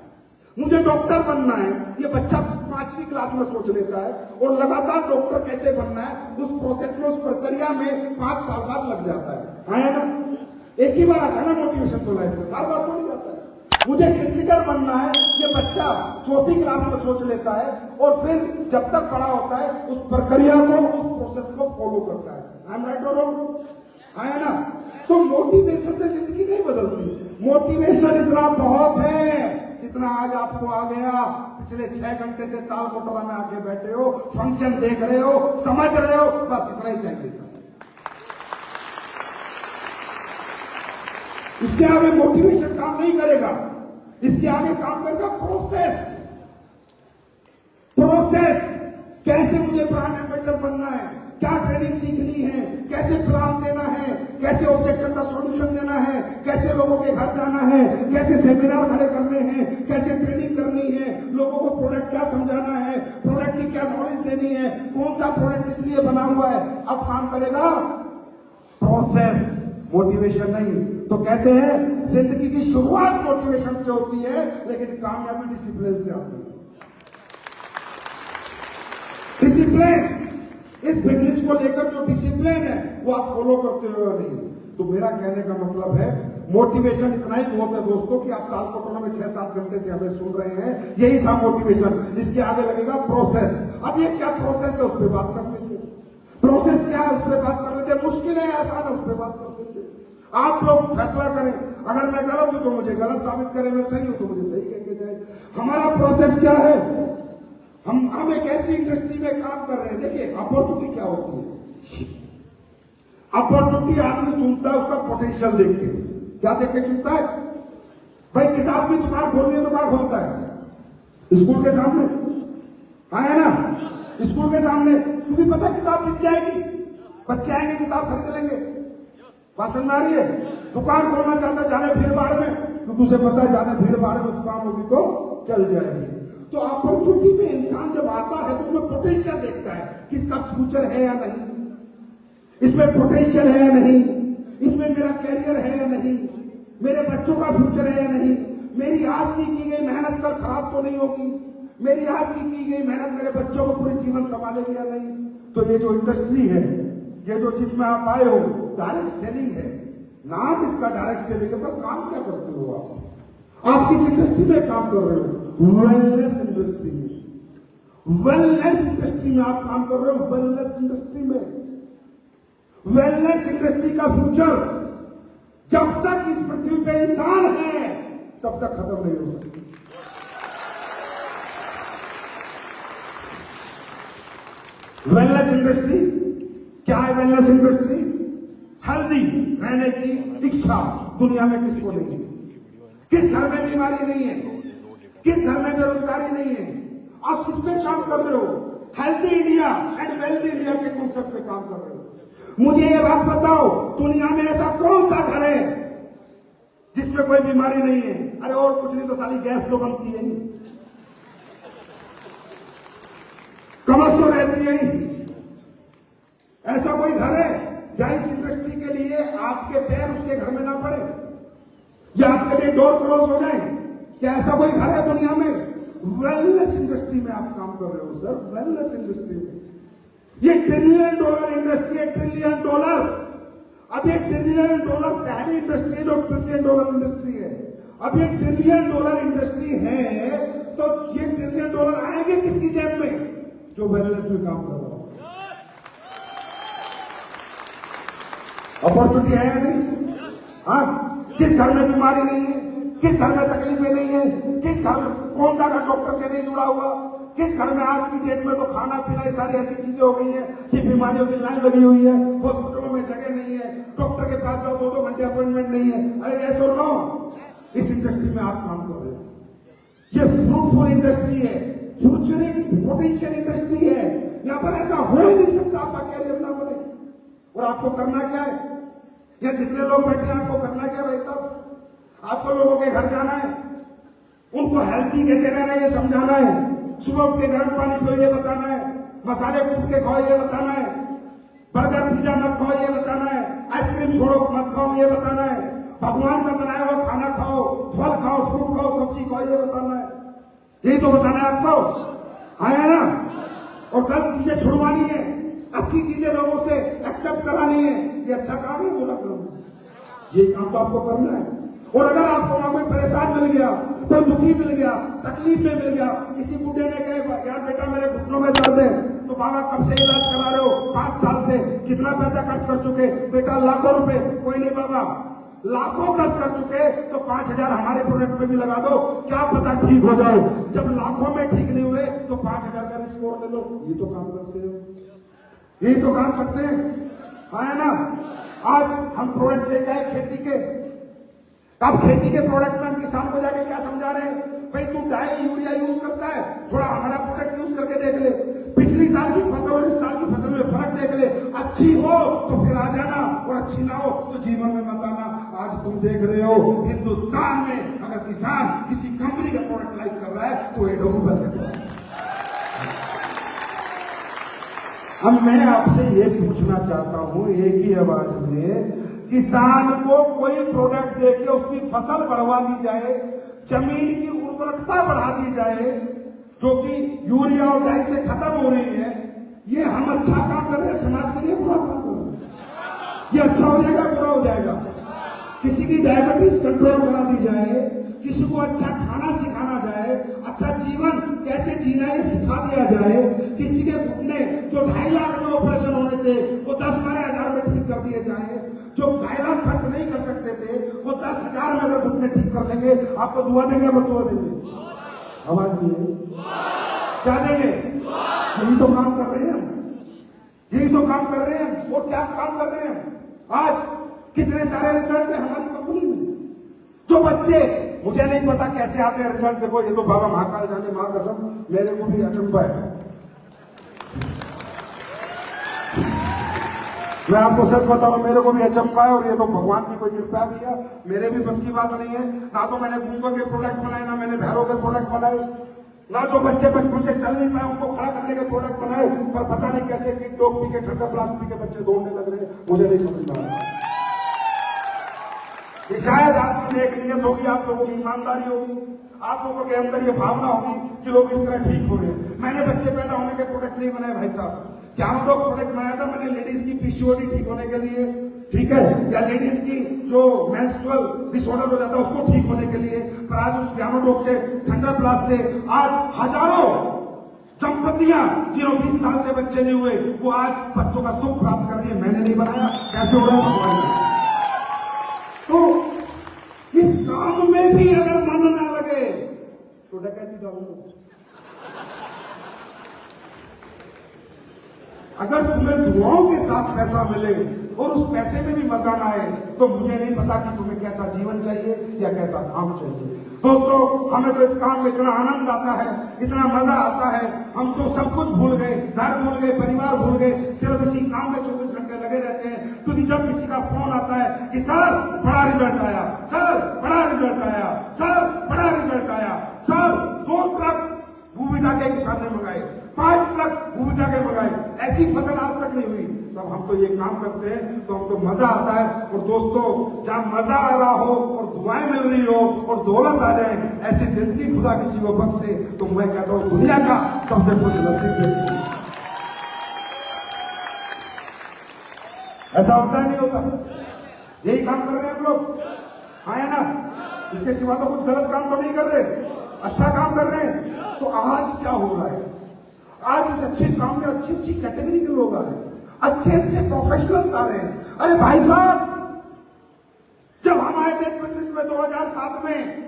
मुझे डॉक्टर बनना है, ये बच्चा 5वीं क्लास में सोच लेता है, और लगातार डॉक्टर कैसे बनना है उस प्रोसेस में, उस प्रक्रिया में 5 साल बाद लग जाता है ना? एक ही बार आता है ना मोटिवेशन तो लाइफ में, बार बार तो नहीं आता है। मुझे क्रिकेटर बनना है, ये बच्चा 4वीं क्लास में सोच लेता है, और फिर जब तक बड़ा होता है उस प्रक्रिया को, उस प्रोसेस को फॉलो करता है। आई एम राइट और रॉन्ग? है ना? तो मोटिवेशन से जिंदगी नहीं बदलती। मोटिवेशन इतना बहुत है जितना आज आपको आ गया। पिछले 6 घंटे से ताल कोटवा में आके बैठे हो, फंक्शन देख रहे हो, समझ रहे हो, बस इतना ही चाहिए था। इसके आगे मोटिवेशन काम नहीं करेगा। इसके आगे काम करेगा प्रोसेस। कैसे मुझे ब्रांड एम्बेसडर बनना है, क्या ट्रेनिंग सीखनी है, कैसे प्लान देना है, कैसे ऑब्जेक्शन का सॉल्यूशन देना है, कैसे लोगों के घर जाना है, कैसे सेमिनार खड़े करने हैं, कैसे ट्रेनिंग करनी है, लोगों को प्रोडक्ट क्या समझाना है, प्रोडक्ट की क्या नॉलेज देनी है, कौन सा प्रोडक्ट इसलिए बना हुआ है। अब काम करेगा प्रोसेस, मोटिवेशन नहीं। तो कहते हैं जिंदगी की शुरुआत मोटिवेशन से होती है, लेकिन कामयाबी डिसिप्लिन से आती है। डिसिप्लिन, इस बिजनेस को लेकर जो डिसिप्लिन है वो आप फॉलो करते हो या नहीं। तो मेरा कहने का मतलब है मोटिवेशन इतना ही बहुत है दोस्तों कि आप तालकोटों में 6-7 घंटे से हमें सुन रहे हैं, यही था मोटिवेशन। इसके आगे लगेगा प्रोसेस। अब ये क्या प्रोसेस है उस पर बात कर लेते, प्रोसेस क्या है उस पर बात कर लेते, मुश्किल है आसान है उस पर बात कर लेते। आप लोग फैसला करें, अगर मैं गलत हूं तो मुझे गलत साबित करें, मैं सही हूं तो मुझे सही कह के जाए। हमारा प्रोसेस क्या है, हम एक ऐसी इंडस्ट्री में काम कर रहे हैं। देखिए अपॉर्चुनिटी क्या होती है, अपॉर्चुनिटी आदमी चुनता है उसका पोटेंशियल देख के। क्या देख के चुनता है भाई? किताब की दुकान खोलनी है तो कहां खोलता है? स्कूल के सामने, है ना, स्कूल के सामने, क्योंकि पता है किताब मिल जाएगी, बच्चे आएंगे किताब खरीद लेंगे। बात समझ आ रही है? दुकान खोलना चाहता है ज्यादा भीड़ भाड़ में, क्योंकि उसे पता है ज्यादा भीड़ भाड़ में दुकान होगी तो चल जाएगी। तो अपॉर्चुनिटी में इंसान जब आता है तो उसमें पोटेंशियल देखता है कि इसका फ्यूचर है या नहीं, इसमें पोटेंशियल है या नहीं, इसमें मेरा कैरियर है या नहीं, मेरे बच्चों का फ्यूचर है या नहीं, मेरी आज की गई मेहनत कल खराब तो नहीं होगी, मेरी आज की गई मेहनत मेरे बच्चों को पूरे जीवन संभालेगी या नहीं। तो ये जो इंडस्ट्री है, ये जो जिसमें आप आए हो, डायरेक्ट सेलिंग है, नाम इसका डायरेक्ट सेलिंग है, पर काम क्या करते हो आप किस इंडस्ट्री में काम कर रहे हो? वेलनेस इंडस्ट्री में। वेलनेस इंडस्ट्री में आप काम कर रहे हो, वेलनेस इंडस्ट्री में। वेलनेस इंडस्ट्री का फ्यूचर जब तक इस पृथ्वी पे इंसान है तब तक खत्म नहीं हो सकती। वेलनेस इंडस्ट्री क्या है? वेलनेस इंडस्ट्री हेल्दी रहने की इच्छा दुनिया में किसको नहीं है? किस घर में बीमारी नहीं है? किस घर में बेरोजगारी नहीं है? आप किस पे काम कर रहे हो? Healthy India and wealthy India के कॉन्सेप्ट पे काम कर रहे हो। मुझे ये बात बताओ, दुनिया में ऐसा कौन सा घर है जिसमें कोई बीमारी नहीं है? अरे और कुछ नहीं तो साली गैस तो बनती है, कमस तो रहती है ही। ऐसा कोई घर है जहां इस इंडस्ट्री के लिए आपके पैर उसके घर में ना पड़े या आपके लिए डोर क्लोज हो जाए? क्या ऐसा कोई घर है दुनिया में? वेलनेस इंडस्ट्री में आप काम कर रहे हो सर, वेलनेस इंडस्ट्री में। ये $1 ट्रिलियन इंडस्ट्री है, $1 ट्रिलियन। अब ये $1 ट्रिलियन पहली इंडस्ट्री है जो $1 ट्रिलियन इंडस्ट्री है। अब ये $1 ट्रिलियन इंडस्ट्री है तो ये $1 ट्रिलियन आएंगे किसकी जेब में? जो वेलनेस में काम कर रहा हो। अपॉर्चुनिटी है या नहीं? हाँ, किस घर में बीमारी नहीं है? किस घर में तकलीफें नहीं है? किस घर में कौन सा घर डॉक्टर से नहीं जुड़ा हुआ? किस घर में आज की डेट में तो खाना पीना ये सारी ऐसी चीजें हो गई हैं कि बीमारियों की लाइन लगी हुई है, हॉस्पिटलों में जगह नहीं है, डॉक्टर के पास जाओ 2-2 घंटे अपॉइंटमेंट नहीं है। अरे ऐसे हो रहा हूं, इस इंडस्ट्री में आप काम कर रहे हो। ये फ्रूटफुल इंडस्ट्री है, फ्यूचरिंग पोटेंशियल इंडस्ट्री है। यहाँ पर ऐसा हो ही नहीं सकता आपका कैरियर ना बने। और आपको करना क्या है? या जितने लोग बैठे हैं आपको करना क्या भाई साहब? आपको लोगों के घर जाना है, उनको हेल्थी कैसे रहना है ये समझाना है, सुबह उठ के गर्म पानी पियो ये बताना है, मसाले कूट के खाओ ये बताना है, बर्गर पिज्जा मत खाओ ये बताना है, आइसक्रीम छोड़ो मत खाओ ये बताना है, भगवान का बनाया हुआ खाना खाओ, फल खाओ, फ्रूट खाओ, सब्जी खाओ ये बताना है। यही तो बताना है आपको, है ना? और गलत चीजें छुड़वानी है, अच्छी चीजें लोगों से एक्सेप्ट करानी है। ये अच्छा काम है, बोला करो, ये काम तो आपको करना है। और अगर आपको वहां कोई परेशान मिल गया, कोई दुखी मिल गया, तकलीफ में मिल गया, किसी बूढ़े ने कहा यार बेटा मेरे घुटनों में दर्द है, तो बाबा कब से इलाज करा रहे हो? 5 साल से। कितना पैसा खर्च कर चुके? बेटा लाखों रुपए। कोई नहीं बाबा, लाखों खर्च कर चुके तो 5,000 हमारे प्रोडक्ट में भी लगा दो, क्या पता ठीक हो जाओ। जब लाखों में ठीक नहीं हुए तो 5,000 का रिस्क और ले लो। ये तो काम करते हैं, यही तो काम करते हैं, है ना? आज हम प्रोडक्ट लेके आए खेती के, अब खेती के प्रोडक्ट में हम किसान को जाके क्या समझा रहे हैं? भाई तू डाई यूरिया यूज करता है, थोड़ा हमारा प्रोडक्ट यूज करके देख ले, पिछली साल की फसल और इस साल की फसल में फर्क देख ले, अच्छी हो तो फिर आ जाना और अच्छी ना हो तो जीवन में मत आना। आज तुम देख रहे हो हिंदुस्तान में अगर किसान किसी कंपनी का प्रोडक्ट लाइक कर रहा है तो एडो बंद कर रहा है। अब मैं आपसे ये पूछना चाहता हूं एक ही आवाज में किसान को कोई प्रोडक्ट देके उसकी फसल बढ़वा दी जाए, जमीन की उर्वरकता बढ़ा दी जाए, जो कि यूरिया और डाई से खत्म हो रही है। ये हम अच्छा काम कर रहे हैं, समाज के लिए बुरा काम कर रहे हैं। ये अच्छा हो जाएगा, बुरा हो जाएगा। किसी की डायबिटीज कंट्रोल करा दी जाए, किसी को अच्छा खाना सिखाना जाए, अच्छा जीवन कैसे जीना है सिखा दिया जाए, किसी के घुटने जो 2.5 लाख में ऑपरेशन होने थे वो 10-12 हजार में ठीक कर दिए जाए, जो 2.5 लाख खर्च नहीं कर सकते थे वो 10 हजार में अगर घुटने ठीक कर लेंगे, आपको दुआ देंगे, बदुआ देंगे? आवाज नहीं है, क्या देंगे? यही तो काम कर रहे हैं हम, यही तो काम कर रहे हैं। वो क्या काम कर रहे हैं? आज कितने सारे रिजल्ट है हमारी कंपनी में। जो बच्चे, मुझे नहीं पता कैसे आते हैं रिजल्ट, देखो ये तो बाबा महाकाल जाने, मां कसम मेरे को भी अचंभा है। मैं आपको सच बता रहा हूं, मेरे को भी अचंभा है, और ये तो भगवान की कोई कृपा भी है, मेरे भी बस की बात नहीं है। ना तो मैंने गूंगों के प्रोडक्ट बनाए, ना मैंने भैरों के प्रोडक्ट बनाए, ना जो बच्चे बचपन से चल नहीं पाए उनको खड़ा करने के प्रोडक्ट बनाए, पर पता नहीं कैसे कि टोप पी के, ठंडा प्लास पी के बच्चे दौड़ने लग रहे हैं, मुझे नहीं समझ में आ रहा। शायद आपकी एक नीयत होगी, आप लोगों की ईमानदारी होगी, आप लोगों के अंदर ये भावना होगी कि लोग इस तरह ठीक हो रहे हैं। मैंने बच्चे पैदा होने के प्रोडक्ट नहीं बनाए भाई साहब, क्या हम लोग प्रोडक्ट बनाया था मैंने लेडीज की पीसीओडी ठीक होने के लिए, ठीक है, या लेडीज की जो मेंस्ट्रुअल डिसऑर्डर हो जाता है उसको ठीक होने के लिए। पर आज उस ज्ञानो रोग से, थंडर ब्लास्ट से आज हजारों दंपतियां जिन्होंने 20 साल से बच्चे नहीं हुए, वो आज बच्चों का सुख प्राप्त कर रही है। मैंने नहीं बनाया, कैसे हो रहा है भगवान ने। तो इस काम में भी अगर मन ना लगे तो डकैती डालूंगा। अगर तुम्हें दुआओं के साथ पैसा मिले और उस पैसे में भी मजा ना आए, तो मुझे नहीं पता कि तुम्हें कैसा जीवन चाहिए या कैसा काम चाहिए। दोस्तों, हमें तो इस काम में इतना आनंद आता है, इतना मजा आता है, हम तो सब कुछ भूल गए, घर भूल गए, परिवार भूल गए, सिर्फ इसी काम में 24 घंटे लगे रहते हैं। क्योंकि जब किसी का फोन आता है कि सर बड़ा रिजल्ट आया, सर बड़ा रिजल्ट आया, सर बड़ा रिजल्ट आया, सर 2 ट्रक भूविटा के किसान ने मंगाए, 5 ट्रक भूविटा के मंगाए, ऐसी फसल आज तक नहीं हुई, तब हम तो ये काम करते हैं तो हमको मजा आता है। और दोस्तों, जहां मजा आ रहा हो और दुआएं मिल रही हो और दौलत आ जाए, ऐसी जिंदगी खुदा किसी को बख्शे तो मैं कहता हूं दुनिया का सबसे खुश नसीब है। ऐसा होता है नहीं होता? यही काम कर रहे हैं हम लोग, हाँ है ना? इसके सिवा तो कुछ गलत काम तो नहीं कर रहे, अच्छा काम कर रहे हैं। तो आज क्या हो रहा है? आज इस अच्छे काम में अच्छी अच्छी कैटेगरी के लोग आ रहे हैं, अच्छे अच्छे प्रोफेशनल्स आ रहे हैं। अरे भाई साहब, जब हम आए थे इस बिजनेस में 2007 में,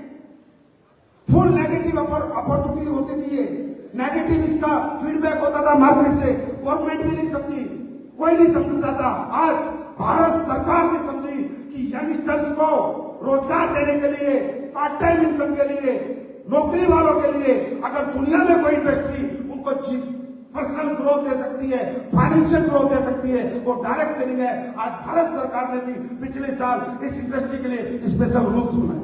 फुल नेगेटिव अपॉर्चुनिटी होती थी, ये नेगेटिव इसका फीडबैक होता था मार्केट से, गवर्नमेंट भी नहीं समझी, कोई नहीं समझता था। आज भारत सरकार ने समझी कि यंगस्टर्स को रोजगार देने के लिए, पार्ट टाइम इनकम के लिए, नौकरी वालों के लिए अगर दुनिया में कोई इंडस्ट्री उनको पर्सनल ग्रोथ दे सकती है, फाइनेंशियल ग्रोथ दे सकती है, वो डायरेक्ट सेलिंग है। आज भारत सरकार ने भी पिछले साल इस इंडस्ट्री के लिए स्पेशल रूल्स बनाए।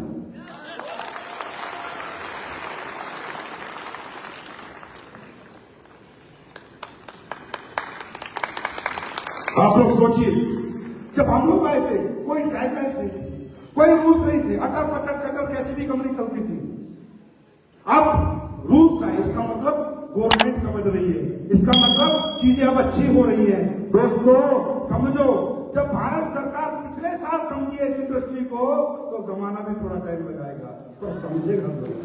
आप लोग सोचिए, जब हम लोग आए थे कोई गाइडलाइंस नहीं थी, कोई रूल्स नहीं थे, अटर पटर चक्कर कैसी भी कंपनी चलती थी। अब रूल्स है, इसका मतलब गवर्नमेंट समझ रही है, इसका मतलब चीजें अब अच्छी हो रही है। दोस्तों समझो, जब भारत सरकार पिछले साल समझी है इस इंडस्ट्री को, तो जमाना भी थोड़ा टाइम लगाएगा, तो समझेगा जरूर।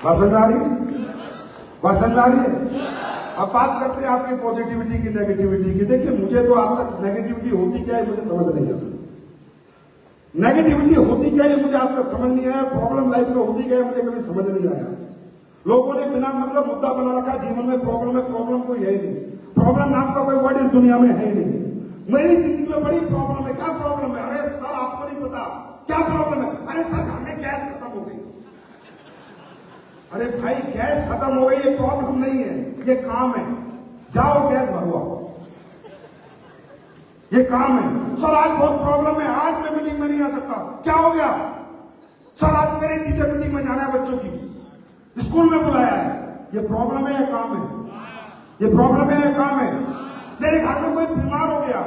वसंदारी। अब बात करते हैं आपकी पॉजिटिविटी की, नेगेटिविटी की। देखिए, मुझे तो आज तक नेगेटिविटी होती क्या है मुझे समझ नहीं आता। नेगेटिविटी होती क्या है मुझे आज तक समझ नहीं आया। प्रॉब्लम लाइफ में होती क्या है मुझे कभी समझ नहीं आया। लोगों ने बिना मतलब मुद्दा बना रखा, जीवन में प्रॉब्लम है, प्रॉब्लम कोई है ही नहीं। प्रॉब्लम नाम का कोई वर्ड इस दुनिया में है ही नहीं। मेरी जिंदगी में बड़ी प्रॉब्लम है। क्या प्रॉब्लम है? अरे सर आपको नहीं पता क्या प्रॉब्लम है? अरे सर घर में गैस खत्म हो गई। अरे भाई, गैस खत्म हो गई ये प्रॉब्लम नहीं है, ये काम है। जाओ गैस भरवाओ, ये काम है। सर आज बहुत प्रॉब्लम है, आज मैं मीटिंग में नहीं आ सकता। क्या हो गया? सर आज मेरे टीचर मीटिंग में जाना है, बच्चों की स्कूल में बुलाया है। ये प्रॉब्लम है या काम है? ये प्रॉब्लम है या काम है? मेरे घर में कोई बीमार हो गया,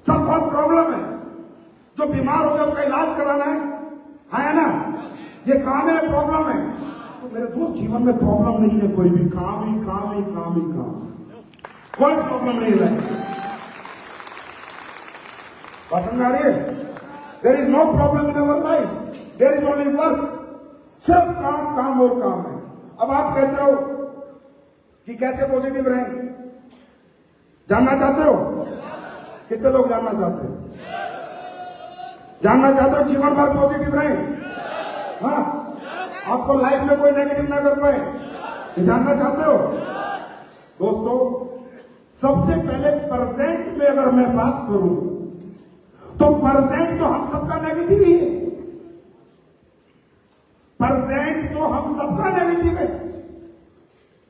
सब बहुत प्रॉब्लम है, जो बीमार हो गया उसका इलाज कराना है ना, ये काम है, प्रॉब्लम है। तो मेरे दोस्त जीवन में प्रॉब्लम नहीं है, कोई भी काम ही काम ही काम ही काम, कोई प्रॉब्लम नहीं है। बात समझ आ रही है? There is no problem in our life, there is only work, सिर्फ काम काम और काम है। अब आप कहते हो कि कैसे पॉजिटिव रहें, जानना चाहते हो? कितने लोग जानना चाहते हो? जानना चाहते हो जीवन भर पॉजिटिव रहे? हाँ, आपको लाइफ में कोई नेगेटिव ना कर पाए, ये जानना चाहते हो? दोस्तों, सबसे पहले प्रेजेंट में अगर मैं बात करूं तो प्रेजेंट तो हम सबका नेगेटिव ही है, प्रेजेंट तो हम सबका नेगेटिव है।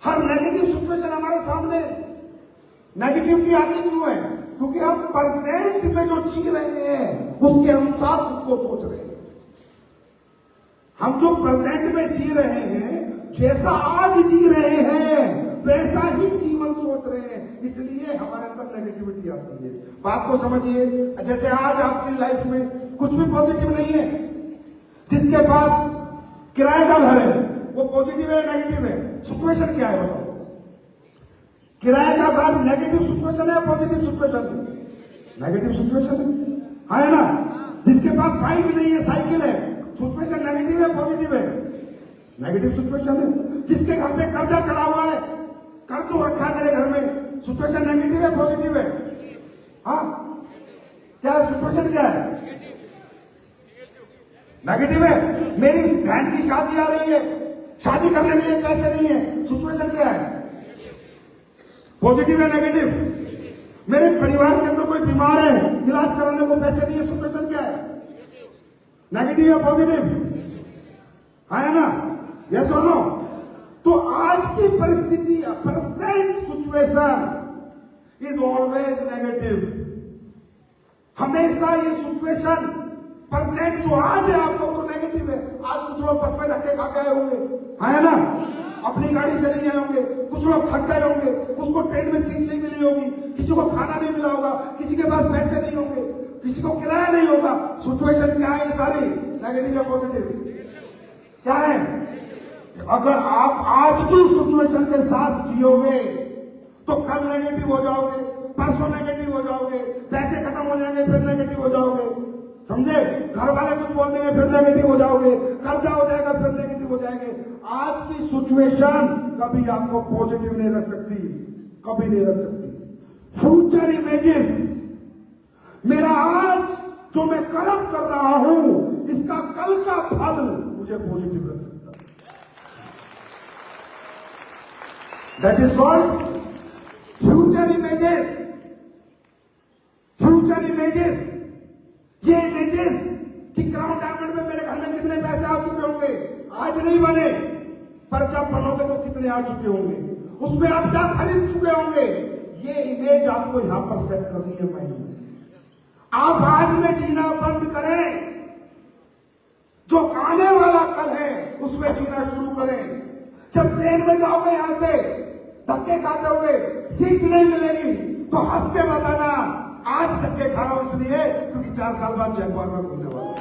हर नेगेटिव सिचुएशन हमारे सामने, नेगेटिविटी आती क्यों है? क्योंकि हम प्रेजेंट में जो जी रहे हैं उसके अनुसार खुद को सोच रहे हैं। हम जो प्रेजेंट में जी रहे हैं, जैसा आज जी रहे हैं वैसा ही जीवन सोच रहे हैं, इसलिए हमारे अंदर नेगेटिविटी आती है। बात को समझिए, जैसे आज आपकी लाइफ में कुछ भी पॉजिटिव नहीं है, जिसके पास किराए का घर है वो पॉजिटिव है नेगेटिव है? सिचुएशन क्या है बताओ? किराए का घर नेगेटिव सिचुएशन है, पॉजिटिव सिचुएशन है? नेगेटिव सिचुएशन है ना? जिसके पास बाइक नहीं है, साइकिल है, सिचुएशन नेगेटिव है पॉजिटिव है? नेगेटिव सिचुएशन है। जिसके घर में कर्जा चढ़ा हुआ है, कर्ज हो रखा है मेरे घर में, सिचुएशन नेगेटिव है पॉजिटिव है? हाँ, क्या सिचुएशन क्या है? नेगेटिव है। मेरी बहन की शादी आ रही है, शादी करने के लिए पैसे नहीं है, सिचुएशन क्या है? पॉजिटिव है नेगेटिव? मेरे परिवार के अंदर कोई बीमार है, इलाज कराने को पैसे नहीं है, सिचुएशन क्या है? नेगेटिव या पॉजिटिव? है ना? यस और नो? तो आज की परिस्थिति, present situation is always negative. हमेशा ये सिचुएशन प्रेजेंट जो आज है आपको तो नेगेटिव है। आज कुछ लोग बस में धक्के खा गए होंगे, है ना, अपनी गाड़ी से नहीं आए होंगे, कुछ लोग थक गए होंगे, उसको ट्रेन में सीट नहीं मिली होगी, किसी को खाना नहीं मिला होगा, किसी के पास पैसे नहीं होंगे, किसी को किराया नहीं होगा। सिचुएशन क्या है? ये सारी नेगेटिव या पॉजिटिव क्या है? अगर आप आज की सिचुएशन के साथ जियोगे तो कल नेगेटिव हो जाओगे, परसों नेगेटिव हो जाओगे, पैसे खत्म हो जाएंगे फिर नेगेटिव हो जाओगे, समझे? घर वाले कुछ बोल देंगे फिर नेगेटिव हो जाओगे, कर्जा हो जाएगा फिर नेगेटिव हो जाएंगे। आज की सिचुएशन कभी आपको पॉजिटिव नहीं रख सकती, कभी नहीं रख सकती। फ्यूचर इमेजेस, मेरा आज जो मैं कर्म कर रहा हूं इसका कल का फल मुझे पॉजिटिव रख सकता है। That is called future images. Future images, ये इमेजेस कि क्राउन डायमंड में मेरे घर में कितने पैसे आ चुके होंगे, आज नहीं बने पर जब बनोगे तो कितने आ चुके होंगे, उसमें आप क्या खरीद चुके होंगे, ये इमेज आपको यहां पर सेट करनी है माइंड में। आप आज में जीना बंद करें, जो आने वाला कल है उसमें जीना शुरू करें। जब ट्रेन में जाओगे यहां से धक्के खाते हुए, सीट नहीं मिलेगी तो हंस के बताना आज धक्के खा रहा हूं इसलिए क्योंकि 4 साल बाद जगवार में घूमने वाला।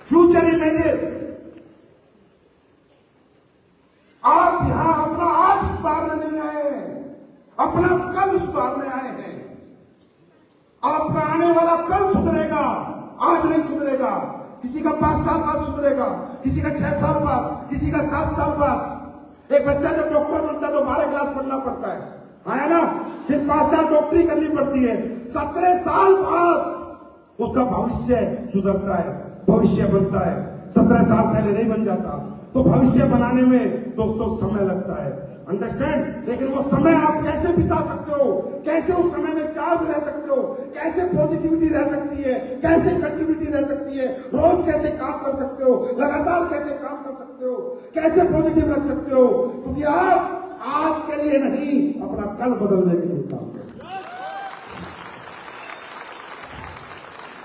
फ्यूचर इमेजेस, आप यहां अपना आज सुधारने नहीं आए हैं, अपना कल सुधारने आए हैं। आपका आने वाला कल सुधरेगा, आज नहीं सुधरेगा। किसी का 5 साल बाद सुधरेगा, किसी का 6 साल बाद, किसी का 7 साल बाद। एक बच्चा जब डॉक्टर बनता है तो 12 क्लास पढ़ना पड़ता है ना, फिर 5 साल डॉक्टरी करनी पड़ती है, 17 साल बाद उसका भविष्य सुधरता है, भविष्य बनता है। 17 साल पहले नहीं बन जाता, तो भविष्य बनाने में दोस्तों समय लगता है, अंडरस्टैंड। लेकिन वो समय आप कैसे बिता सकते हो, कैसे उस समय में चार्ज रह सकते हो, कैसे पॉजिटिविटी रह सकती है, कैसे कंटिन्यूटी रह सकती है, रोज कैसे काम कर सकते हो, लगातार कैसे काम कर सकते हो, कैसे पॉजिटिव रख सकते हो, क्योंकि आप आज के लिए नहीं अपना कल बदलने के लिए काम करो।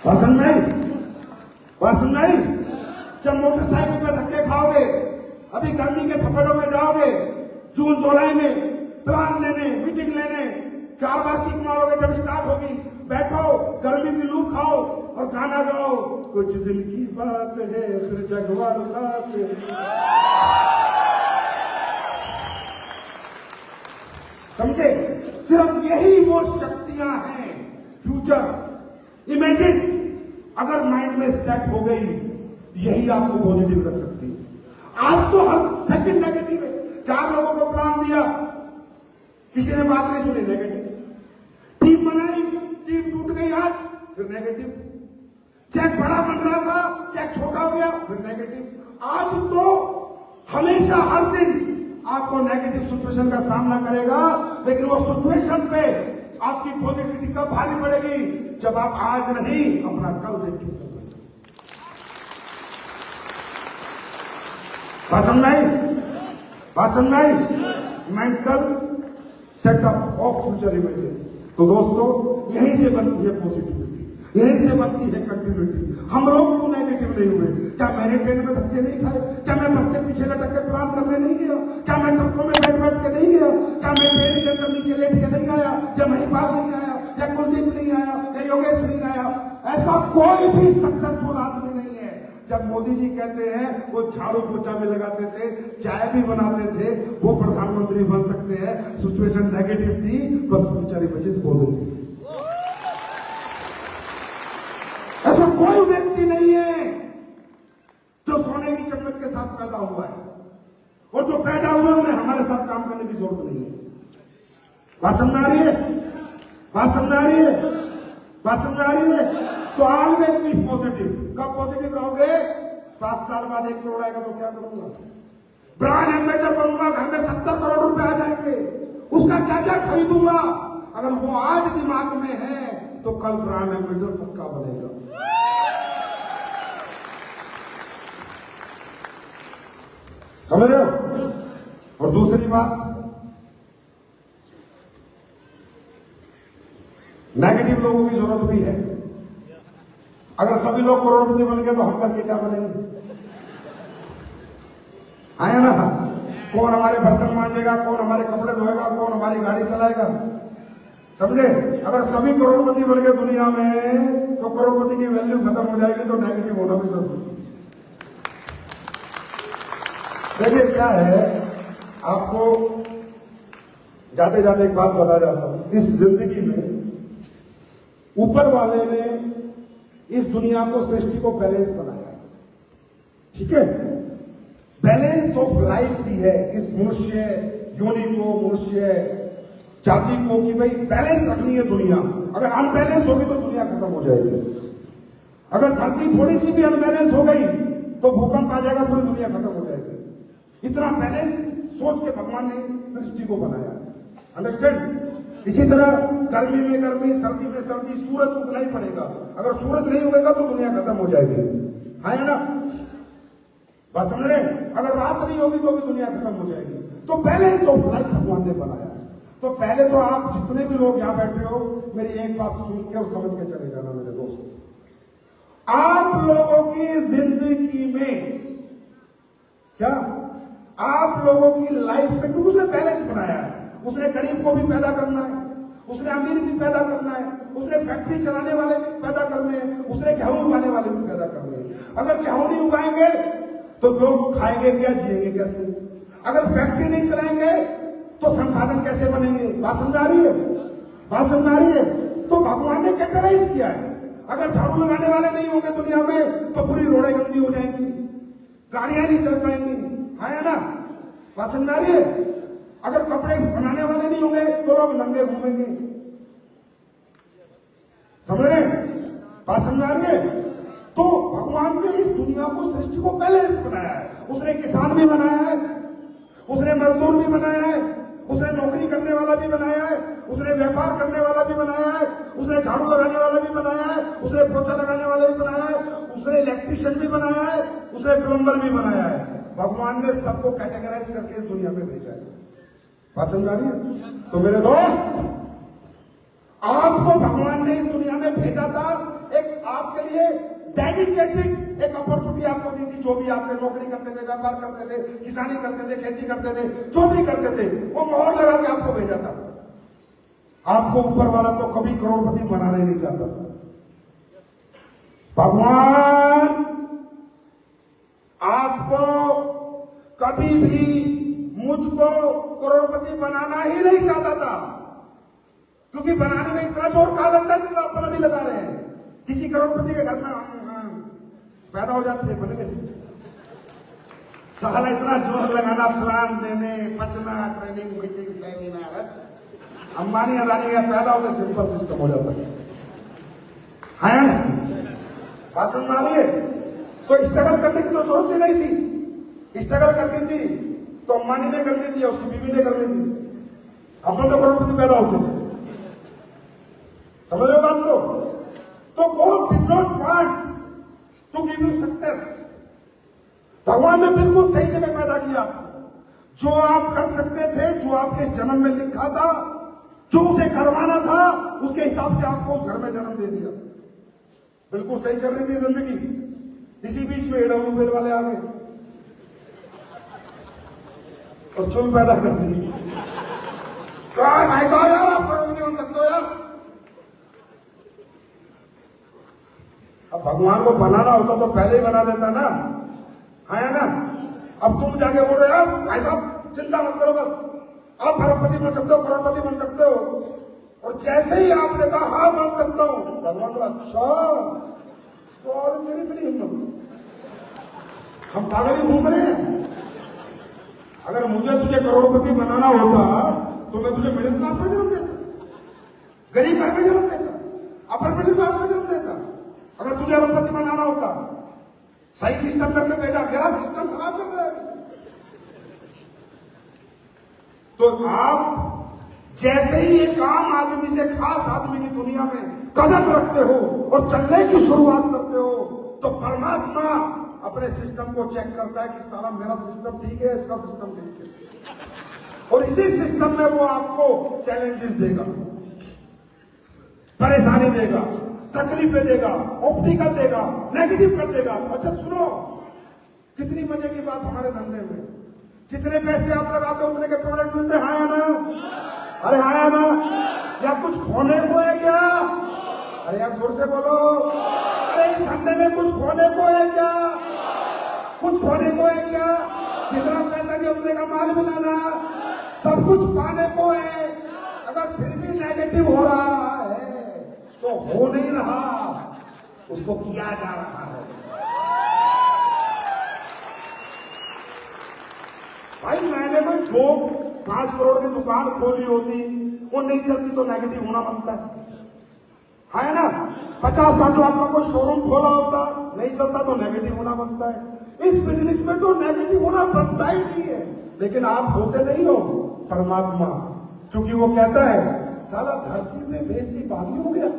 पसंद नहीं? पसंद नहीं? जब मोटरसाइकिल पे धक्के खाओगे, अभी गर्मी के थप्पड़ों में जाओगे जून जुलाई में प्लान लेने, मीटिंग लेने, 4 बार किक मारोगे जब स्टार्ट होगी, बैठो, गर्मी की लू खाओ और गाना गाओ, कुछ दिल की बात है फिर जगवार साथ। समझे? सिर्फ यही वो शक्तियां हैं, फ्यूचर इमेजेस अगर माइंड में सेट हो गई, यही आपको पॉजिटिव रख सकती है। आज तो हर सेकंड नेगेटिव है। 4 लोगों को प्लान दिया, किसी ने बात नहीं सुनी, नेगेटिव। टीम बनाई, टीम टूट गई आज, फिर नेगेटिव। चेक बड़ा बन रहा था, चेक छोटा हो गया, फिर नेगेटिव। आज तो हमेशा हर दिन आपको नेगेटिव सिचुएशन का सामना करेगा, लेकिन वो सिचुएशन पे आपकी पॉजिटिविटी कब भारी पड़ेगी? जब आप आज नहीं अपना कल देख के चलोगे। बात समझ आई? Mental setup of future images. तो दोस्तों, यहीं से बनती है पॉजिटिविटी, यहीं से बनती है कंटिन्यूटी। हम लोग क्यों नेगेटिव नहीं हुए? क्या मैंने ट्रेन में धक्के नहीं खाए? क्या मैं बस के पीछे लटक के प्लान करने नहीं गया? क्या मैं ट्रकों में बैठ के नहीं गया? क्या मैं ट्रेन के अंदर नीचे लेट के नहीं आया? या महिपाल नहीं आया? या कुलदीप नहीं आया? या योगेश नहीं आया? ऐसा कोई भी सक्सेसफुल आदमी नहीं है। जब मोदी जी कहते हैं वो झाड़ू पोछा भी लगाते थे, चाय भी बनाते थे, वो प्रधानमंत्री बन सकते हैं। सिचुएशन नेगेटिव थी पर फ्यूचर इमेजेस पॉजिटिव थी। ऐसा कोई व्यक्ति नहीं है जो सोने की चम्मच के साथ पैदा हुआ है, और जो पैदा हुए उन्हें हमारे साथ काम करने की जरूरत नहीं है। बात समझ आ रही है? बात समझ आ रही है? बात समझ आ रही है? तो ऑलवेज बी पॉजिटिव। कब पॉजिटिव रहोगे? 5 साल बाद 1 करोड़ आएगा तो क्या करूंगा? ब्रांड एम्बेसडर बनूंगा, घर में 70 करोड़ रुपए आ जाएंगे, उसका क्या क्या खरीदूंगा? अगर वो आज दिमाग में है तो कल ब्रांड एम्बेसडर पक्का बनेगा। समझ रहे हो? और दूसरी बात, नेगेटिव लोगों की जरूरत भी है। अगर सभी लोग करोड़पति बन गए तो हम करके क्या बनेंगे? आया ना? कौन हमारे बर्तन मांजेगा, कौन हमारे कपड़े धोएगा, कौन हमारी गाड़ी चलाएगा? समझे? अगर सभी करोड़पति बन गए दुनिया में तो करोड़पति की वैल्यू खत्म हो जाएगी, तो नेगेटिव होना भी जरूरी है। देखिए क्या है, आपको जाते जाते एक बात बता जाता हूं। इस जिंदगी में ऊपर वाले ने इस दुनिया को, सृष्टि को बैलेंस बनाया है, ठीक है? बैलेंस ऑफ लाइफ दी है इस मनुष्य योनि को, मनुष्य जाति को, कि भाई बैलेंस रखनी है दुनिया। अगर अनबैलेंस होगी तो दुनिया खत्म हो जाएगी। अगर धरती थोड़ी सी भी अनबैलेंस हो गई तो भूकंप आ जाएगा, पूरी दुनिया खत्म हो जाएगी। इतना बैलेंस सोच के भगवान ने सृष्टि को बनाया है। अंडरस्टैंड? इसी तरह गर्मी में गर्मी, सर्दी में सर्दी, सूरज उगना ही पड़ेगा। अगर सूरज नहीं उगेगा तो दुनिया खत्म हो जाएगी। है ना? बात समझ रहे? अगर रात नहीं होगी तो भी दुनिया खत्म हो जाएगी। तो बैलेंस ऑफ लाइफ भगवान ने बनाया है। तो पहले तो आप जितने भी लोग यहां बैठे हो, मेरी एक बात सुन के और समझ के चले जाना मेरे दोस्त। आप लोगों की जिंदगी में क्या, आप लोगों की लाइफ में, क्योंकि उसने बैलेंस बनाया है। उसने गरीब को भी पैदा करना है, उसने अमीर भी पैदा करना है, उसने फैक्ट्री चलाने वाले भी पैदा करने हैं, उसने गेहूं उगाने वाले भी पैदा करने हैं। अगर गेहूं नहीं उगाएंगे तो लोग खाएंगे क्या, जिएंगे कैसे? अगर फैक्ट्री नहीं चलाएंगे तो संसाधन कैसे बनेंगे? बात समझ आ रही है? बात समझ आ रही है? तो भगवान ने कैटेगराइज किया है। अगर झाड़ू लगाने वाले नहीं होंगे दुनिया में तो पूरी रोडें गंदी हो जाएंगी, गाड़ियां नहीं चल पाएंगी। है ना? बात समझ आ रही है? अगर कपड़े बनाने वाले नहीं होंगे तो लोग नंगे घूमेंगे। समझ रहे? बात समझ आ रही है? तो भगवान ने इस दुनिया को, सृष्टि को बैलेंस बनाया है। उसने किसान भी बनाया है, उसने मजदूर भी बनाया है, उसने नौकरी करने वाला भी बनाया है, उसने व्यापार करने वाला भी बनाया है, उसने झाड़ू लगाने वाला भी बनाया है, उसने पोछा लगाने वाला भी बनाया है, उसने इलेक्ट्रिशियन भी बनाया है, उसने प्लम्बर भी बनाया है। भगवान ने सबको कैटेगराइज करके इस दुनिया में भेजा है। बात समझ आ रही है? तो मेरे दोस्त, आपको भगवान ने इस दुनिया में भेजा था एक आपके लिए डेडिकेटेड एक अपॉर्चुनिटी आपको दी थी। जो भी आपसे नौकरी करते थे, व्यापार करते थे, किसानी करते थे, खेती करते थे, जो भी करते थे, वो मोहर लगा के आपको भेजा था। आपको ऊपर वाला तो कभी करोड़पति बनाना ही नहीं चाहता था। भगवान आपको कभी भी मुझको करोड़पति बनाना ही नहीं चाहता था, क्योंकि बनाने में इतना जोर कहां लगता है जितना अपन अभी लगा रहे हैं। किसी करोड़पति के घर में पैदा हो जाते हैं, बन गए साला इतना जोर लगाना, प्लान देने, पचना, training, meeting, seminar. Ambani Adani का पैदा होते सिंपल सिस्टम हो जाता है ना? बात समझ में आ रही है? तो स्ट्रगल करने की तो जरूरत ही नहीं थी। स्ट्रगल करनी थी तो अंबानी ने करनी थी, उसकी बीवी ने करनी थी। अपन तो करोड़पति पैदा होते, समझ लो बात को। तो God did not want to give you success. भगवान ने बिल्कुल सही जगह पैदा किया। जो आप कर सकते थे, जो आपके इस जन्म में लिखा था, जो उसे करवाना था, उसके हिसाब से आपको उस घर में जन्म दे दिया। बिल्कुल सही चल रही थी जिंदगी। इसी बीच में एडब्ल्यूबेल वाले आ गए और चुन पैदा कर दी। भाई साहब यार, आप करोड़पति बन सकते हो यार। अब भगवान को बनाना होता तो पहले ही बना देता ना, है ना? अब तुम जाके बोल रहे यार भाई साहब चिंता मत करो, बस आप अरबपति बन सकते हो, करोड़पति बन सकते हो। और जैसे ही आपने कहा हाँ बन सकता हूं, भगवान बोला अच्छा सॉरी, मेरी इतनी हिम्मत, हम पागल ही घूम रहे हैं। अगर मुझे तुझे करोड़पति बनाना होता तो मैं तुझे मिडिल क्लास में जन्म देता, गरीब घर में जन्म देता, अपर मिडिल क्लास में जन्म देता। अगर तुझे अरबपति बनाना होता, सही सिस्टम करके भेजा, मेरा सिस्टम खराब कर रहा है। तो आप जैसे ही एक आम आदमी से खास आदमी की दुनिया में कदम रखते हो और चलने की शुरुआत करते हो, तो परमात्मा अपने सिस्टम को चेक करता है कि सारा मेरा सिस्टम ठीक है, इसका सिस्टम ठीक है। और इसी सिस्टम में वो आपको चैलेंजेस देगा, परेशानी देगा, तकलीफें देगा, ऑब्स्टिकल देगा, नेगेटिव कर देगा। अच्छा सुनो, कितनी मजे की बात हमारे धंधे में, जितने पैसे आप लगाते हो उतने के प्रोडक्ट मिलते हैं, हाँ या ना? अरे हाँ या ना? या कुछ खोने को है क्या? अरे यार जोर से बोलो। अरे इस धंधे में कुछ खोने को है क्या? कुछ खोने को है क्या? जितना पैसा दिया उतने का माल मिलाना, सब कुछ पाने को है। अगर फिर भी नेगेटिव हो रहा है तो हो नहीं रहा, उसको किया जा रहा है। भाई मैंने कोई 2-5 करोड़ की दुकान खोली होती, वो नहीं चलती तो नेगेटिव होना बनता है ना? 50-60 लाख का कोई शोरूम खोला होता, नहीं चलता तो नेगेटिव होना बनता है। इस बिजनेस में तो नेगेटिव होना बनता ही नहीं है। लेकिन आप होते नहीं हो परमात्मा, क्योंकि वो कहता है साला धरती में बेइज्जती बागी हो गया,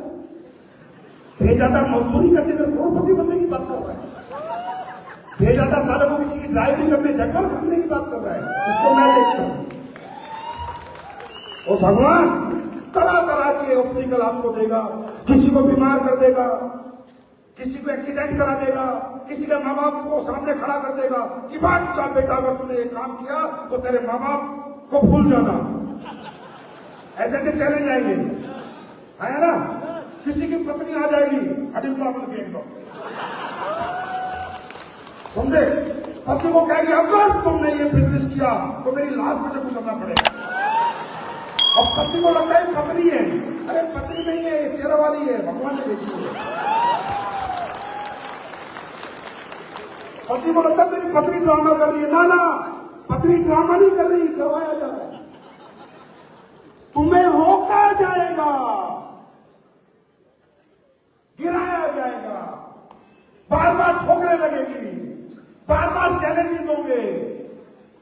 भेजा था मजदूरी करने, करोड़पति बनने की बात कर रहा है। भेजा था साले को किसी की ड्राइवरी करने, जगह खरीदने की बात कर रहा है। इसको मैं देखता हूं। और भगवान तरह तरह के ऑब्स्टिकल आपको देगा, किसी को बीमार कर देगा, किसी को एक्सीडेंट करा देगा, किसी के माँ बाप को सामने खड़ा कर देगा कि बात चाह बेटा अगर तूने ये काम किया तो तेरे माँ बाप को भूल जाना। ऐसे ऐसे चैलेंज आएंगे, है ना? किसी की पत्नी आ जाएगी, हडिम्बा बन के एकदम, समझे? पति को कहेगी अगर तुमने ये बिजनेस किया तो मेरी लाश में से गुजरना पड़ेगा। और पति को लगता है पत्नी है, अरे पत्नी नहीं है, ये शेर वाली है, भगवान ने भेजी है। पति को लगता है मेरी पत्नी ड्रामा कर रही है, ना ना, पत्नी ड्रामा नहीं कर रही, करवाया जा रहा है। तुम्हें रोका जाएगा, गिराया जाएगा, बार बार ठोकरें लगेगी, बार बार चैलेंजेस होंगे।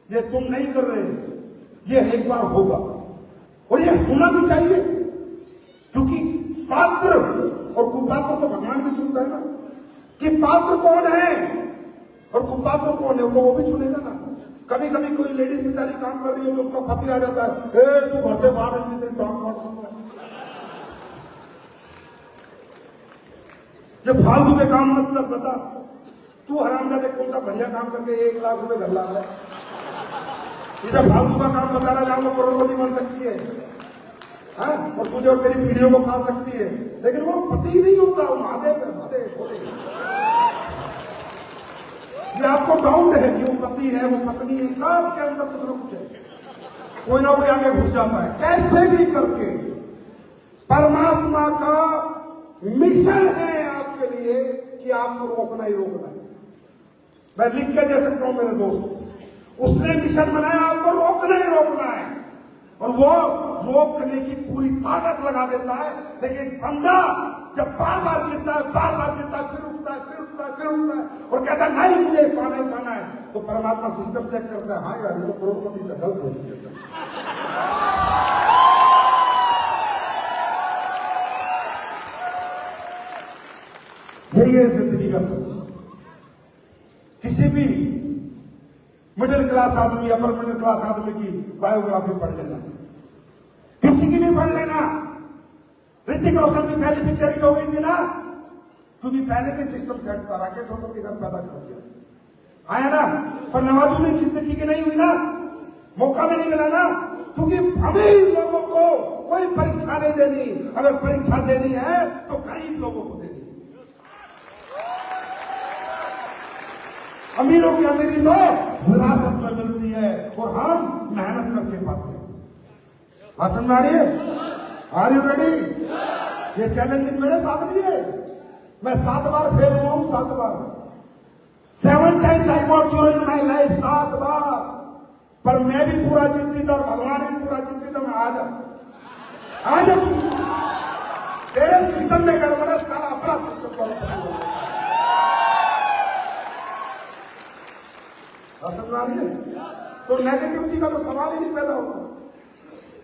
ये तुम नहीं कर रहे, ये एक बार होगा और ये होना भी चाहिए, क्योंकि पात्र और कुपात्र तो भगवान भी चुनता है ना, कि पात्र कौन है और कुपात्र कौन है, वो भी चुनेगा ना। कभी कभी कोई लेडीज बेचारी काम कर रही है तो उसका पति आ जाता है, ए तू घर से बाहर निकली, तेरी टांग काट दूंगा। ये फालतू के काम मतलब बता, तू हरामजादे कौन सा बढ़िया काम करके 1 लाख रुपए घर ला रहा है? इसे फालतू का काम बता रहा जहां वो करोड़पति बन सकती है, हाँ? और तुझे और तेरी पीढ़ियों को पाल सकती है, लेकिन वो पति ही नहीं होता, वो महादेव है, महादेव। ये आपको डाउट है कि वो पति है, वो पत्नी है, सब के अंदर कुछ ना कुछ है, कोई ना कोई आगे घुस जाता है कैसे भी करके। परमात्मा का मिशन है आपके लिए कि आपको रोकना ही रोकना है। मैं लिख के दे सकता हूं मेरे दोस्त, उसने मिशन बनाया आपको रोकना ही रोकना है, और वो रोकने की पूरी ताकत लगा देता है। लेकिन बंदा जब बार बार गिरता है, बार बार गिरता है, फिर उठता है, फिर उठता है, फिर उठता है और कहता है नहीं मुझे पाना ही पाना है, तो परमात्मा सिस्टम चेक करता है, हाँ यार ये तो करोड़पति का गलत हो। यही है जिंदगी का सच। किसी भी मिडिल क्लास आदमी, अपर मिडिल क्लास आदमी की बायोग्राफी पढ़ लेना, किसी की भी पढ़ लेना। ऋतिक रोशन की पहली पिक्चर ही हो गई थी ना, क्योंकि पहले से सिस्टम सेट था, राकेश रोशन के घर पैदा कर दिया, आया ना। पर नवाजुद्दीन सिद्दीकी की नहीं हुई ना, मौका भी नहीं मिला ना, क्योंकि अमीर लोगों को कोई परीक्षा नहीं देनी, अगर परीक्षा देनी है तो गरीब लोगों को देनी। अमीरों की अमीरी तो विरासत में मिलती है और हम मेहनत करके पाते हैं। भाषण में आ रही है? Are you ready? ये चैलेंजेस मेरे साथ नहीं है, मैं 7 बार फेल हुआ हूं, 7 बार, 7 times I got zero in my life, 7 बार। पर मैं भी पूरा चिंतित और भगवान भी पूरा चिंतित, मैं आ जा तेरे सिस्टम में गड़बड़ है, सारा अपना सिस्टम समझ रही है। तो नेगेटिविटी का तो सवाल ही नहीं पैदा होता,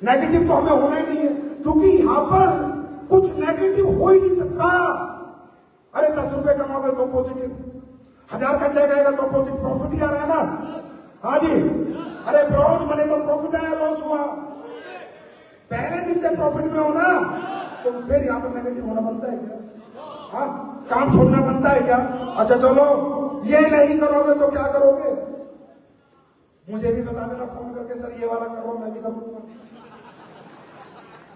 नेगेटिव तो हमें होना ही नहीं है, क्योंकि यहां पर कुछ नेगेटिव हो ही नहीं सकता। अरे 10 रुपए कमाओगे तो पॉजिटिव, 1000 का चेक आएगा तो पॉजिटिव, प्रॉफिट ही आ रहा है ना। हाँ जी, अरे ब्राउन बने तो प्रॉफिट आया, लॉस हुआ, पहले दिन से प्रॉफिट में होना, तो फिर यहाँ पर नेगेटिव होना बनता है क्या? हाँ, काम छोड़ना बनता है क्या? अच्छा चलो ये नहीं करोगे तो क्या करोगे? मुझे भी बता देना फोन करके, सर ये वाला कर रहा हूं, मैं भी करूंगा।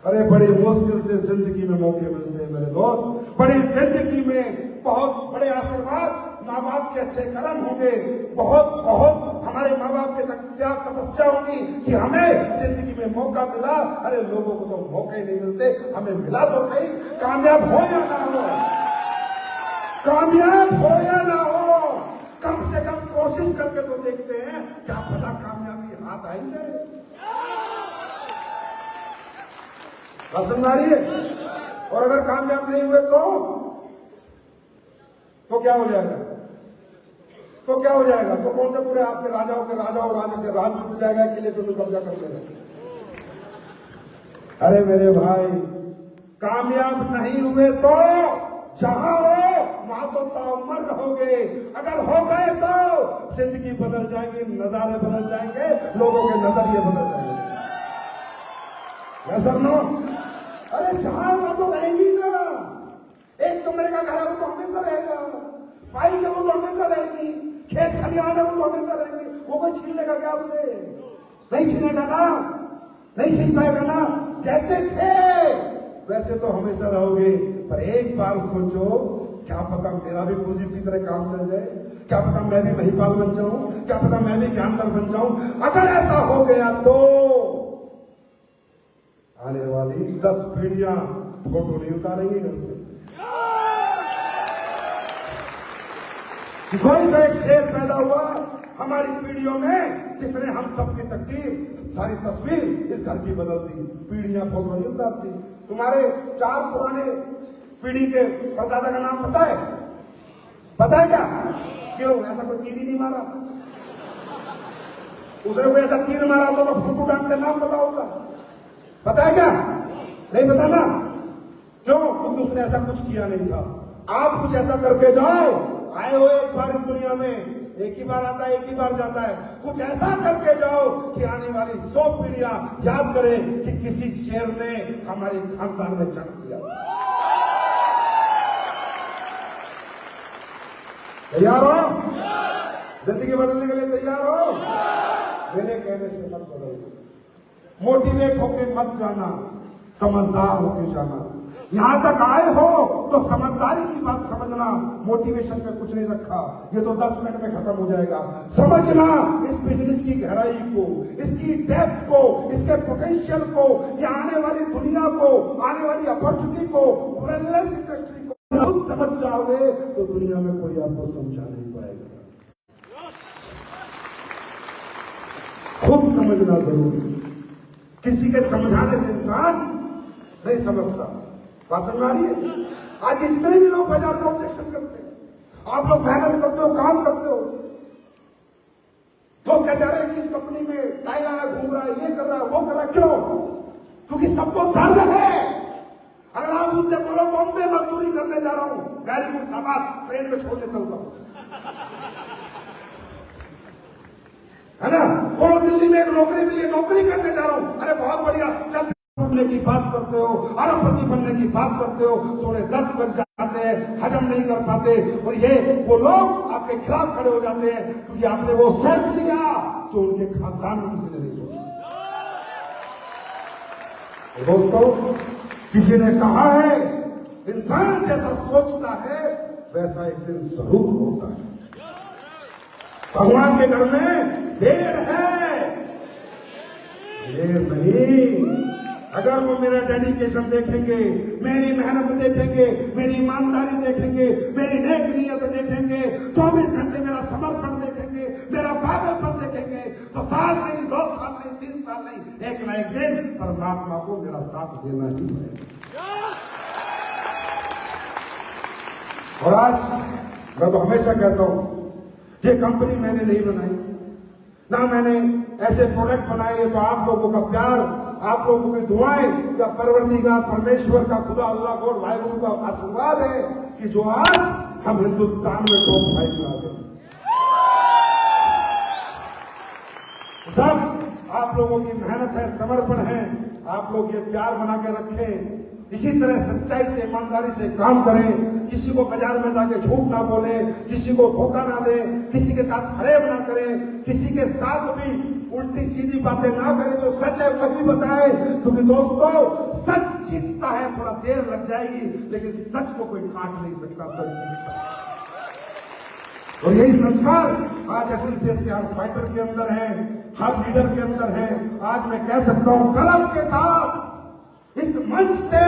अरे बड़ी मुश्किल से जिंदगी में मौके मिलते हैं मेरे दोस्त, बड़ी जिंदगी में बहुत बड़े आशीर्वाद, माँ बाप के अच्छे कर्म होंगे, बहुत बहुत हमारे माँ बाप के त्याग तपस्या होगी कि हमें जिंदगी में मौका मिला। अरे लोगों को तो मौके नहीं मिलते, हमें मिला तो सही, कामयाब हो या ना हो, कामयाब हो या ना हो, कम से कम कोशिश करके तो देखते हैं, क्या पता कामयाबी हाथ आई जाए। पसंद आ रही है? और अगर कामयाब नहीं हुए तो क्या हो जाएगा? तो क्या हो जाएगा? तो कौन से पूरे आपके राजाओं के राजा और राजा के राज में जाएगा, किले पे कब्जा करते रहेंगे। अरे मेरे भाई, कामयाब नहीं हुए तो जहां हो वहां तो ताउम्र रहोगे, अगर हो गए तो जिंदगी बदल जाएगी, नजारे बदल जाएंगे, लोगों के नजरिए बदल जाएंगे। सर नो, अरे जहां वहां तो रहेगी ना। एक कमरे का घर है वो तो हमेशा रहेगा, पाई के वो तो हमेशा रहेगी, खेत खलिहान है वो तो हमेशा रहेगी, वो कोई छीन लेगा क्या आपसे? नहीं छीनेगा ना, नहीं छीन पाएगा ना। जैसे थे वैसे तो हमेशा रहोगे, पर एक बार सोचो, क्या पता मेरा भी कुलदीप की तरह काम चल जाए, क्या पता मैं भी महिपाल बन जाऊं, क्या पता मैं भी ज्ञानधर बन जाऊं। अगर ऐसा हो गया तो आने वाली 10 पीढ़ियां फोटो नहीं उतारेंगी घर से। कोई तो एक शेर पैदा हुआ हमारी पीढ़ियों में, जिसने हम सबकी तकदीर, सारी तस्वीर इस घर की बदल दी। पीढ़ियां फोटो नहीं उतारती। तुम्हारे 4 पुराने पीढ़ी के परदादा का नाम पता है? पता है क्या? क्यों? ऐसा कोई तीर ही नहीं मारा, उसने कोई ऐसा तीर मारा तो फोटो टांग का नाम पता होगा। पता है क्या? नहीं पता ना? क्यों? क्योंकि उसने ऐसा कुछ किया नहीं था। आप कुछ ऐसा करके जाओ, आए हो एक बार इस दुनिया में, एक ही बार आता है, एक ही बार जाता है। कुछ ऐसा करके जाओ कि आने वाली 100 पीढ़ियां याद करें कि किसी शेर ने हमारे खानदान में जन्म दिया। तैयार हो? जिंदगी बदलने के लिए तैयार हो? मेरे कहने से मत बदलना, मोटिवेट होके मत जाना, समझदार होके जाना। यहां तक आए हो तो समझदारी की बात समझना, मोटिवेशन पे कुछ नहीं रखा, ये तो 10 मिनट में खत्म हो जाएगा। समझना इस बिजनेस की गहराई को, इसकी डेप्थ को, इसके पोटेंशियल को, ये आने वाली दुनिया को, आने वाली अपॉर्चुनिटी को, वेलनेस इंडस्ट्री को खुद समझ जाओगे तो दुनिया में कोई आपको समझा नहीं पाएगा। खुद समझना जरूरी, किसी के समझाने से इंसान नहीं समझता। बात समझ आ रही है? आज ये जितने भी लोग बाजार में ऑब्जेक्शन करते हैं, आप लोग मेहनत करते हो, काम करते हो, लोग कहते हैं किस कंपनी में टाई लगा घूम रहा है, ये कर रहा है, वो कर रहा है, क्यों? क्योंकि सबको दर्द है। अगर आप उनसे बोलो बॉम्बे मजदूरी करने जा रहा हूं, वेरी गुड, शाबाश, ट्रेन में छोड़ने चलता हूं, है ना? बोलो दिल्ली में एक नौकरी मिली है, नौकरी करने जा रहा हूं, अरे बहुत बढ़िया, चल बनने की बात करते हो, अरबपति बनने की बात करते हो, तो उन्हें दस्त लग जाते हैं, हजम नहीं कर पाते, और ये वो लोग आपके खिलाफ खड़े हो जाते हैं क्योंकि आपने वो सोच लिया जो उनके खानदान में किसी ने नहीं सोचा। दोस्तों, किसी ने कहा है इंसान जैसा सोचता है वैसा एक दिन जरूर होता है। भगवान के घर में देर है, देर नहीं। अगर वो मेरा डेडिकेशन देखेंगे, मेरी मेहनत देखेंगे, मेरी ईमानदारी देखेंगे, मेरी नेक नियत देखेंगे, 24 घंटे मेरा समर्पण देखेंगे, मेरा पागलपन देखेंगे, तो साल नहीं, 2 साल नहीं, 3 साल नहीं, एक न एक दिन परमात्मा को मेरा साथ देना ही पड़ेगा। और आज मैं तो हमेशा कहता हूं, ये कंपनी मैंने नहीं बनाई, ना मैंने ऐसे प्रोडक्ट बनाए, ये तो आप लोगों का प्यार, आप लोगों की दुआएं, या परवरदिगार परमेश्वर का, खुदा अल्लाह गॉड वाहिगुरु का आशीर्वाद है कि जो आज हम हिंदुस्तान में टॉप 5 में आ गए। सब आप लोगों की मेहनत है, समर्पण है, आप लोग ये प्यार बना के रखें, इसी तरह सच्चाई से, ईमानदारी से काम करें, किसी को बाजार में जाके झूठ ना बोले, किसी को धोखा ना दे, किसी के साथ फरेब ना करें, किसी के साथ भी उल्टी सीधी बातें ना करें, जो सच है वही बताएं, क्योंकि दोस्तों सच जीतता है, थोड़ा देर लग जाएगी लेकिन सच को कोई काट नहीं सकता, सच जीतता है। और यही संस्कार आज एसएसपीएस के हर फाइटर के अंदर है, हर लीडर के अंदर है। आज मैं कह सकता हूं गर्व के साथ इस मंच से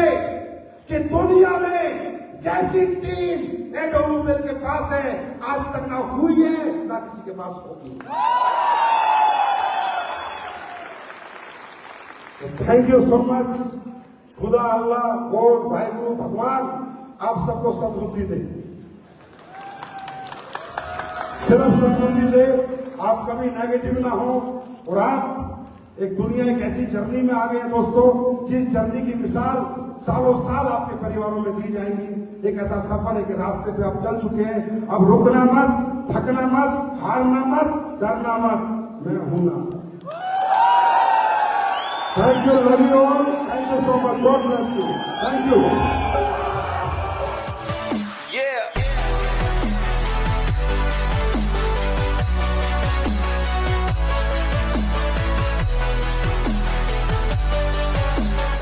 कि दुनिया में जैसी टीम एडोलूबेल के पास है आज तक ना हुई है, ना किसी के पास होगी। Thank you so much. खुदा अल्लाह गॉड वाहिगुरु भगवान आप सबको सद्बुद्धि दे, सिर्फ सद्बुद्धि दे, आप कभी नेगेटिव ना हो। और आप एक दुनिया एक ऐसी जर्नी में आ गए हैं दोस्तों, जिस जर्नी की मिसाल सालों साल आपके परिवारों में दी जाएंगी। एक ऐसा सफर, एक रास्ते पे आप चल चुके हैं, अब रुकना मत, थकना मत, हारना मत, डरना मत, मैं हूं ना। Thank you, love you all. Thank you so much. God bless you. Thank you.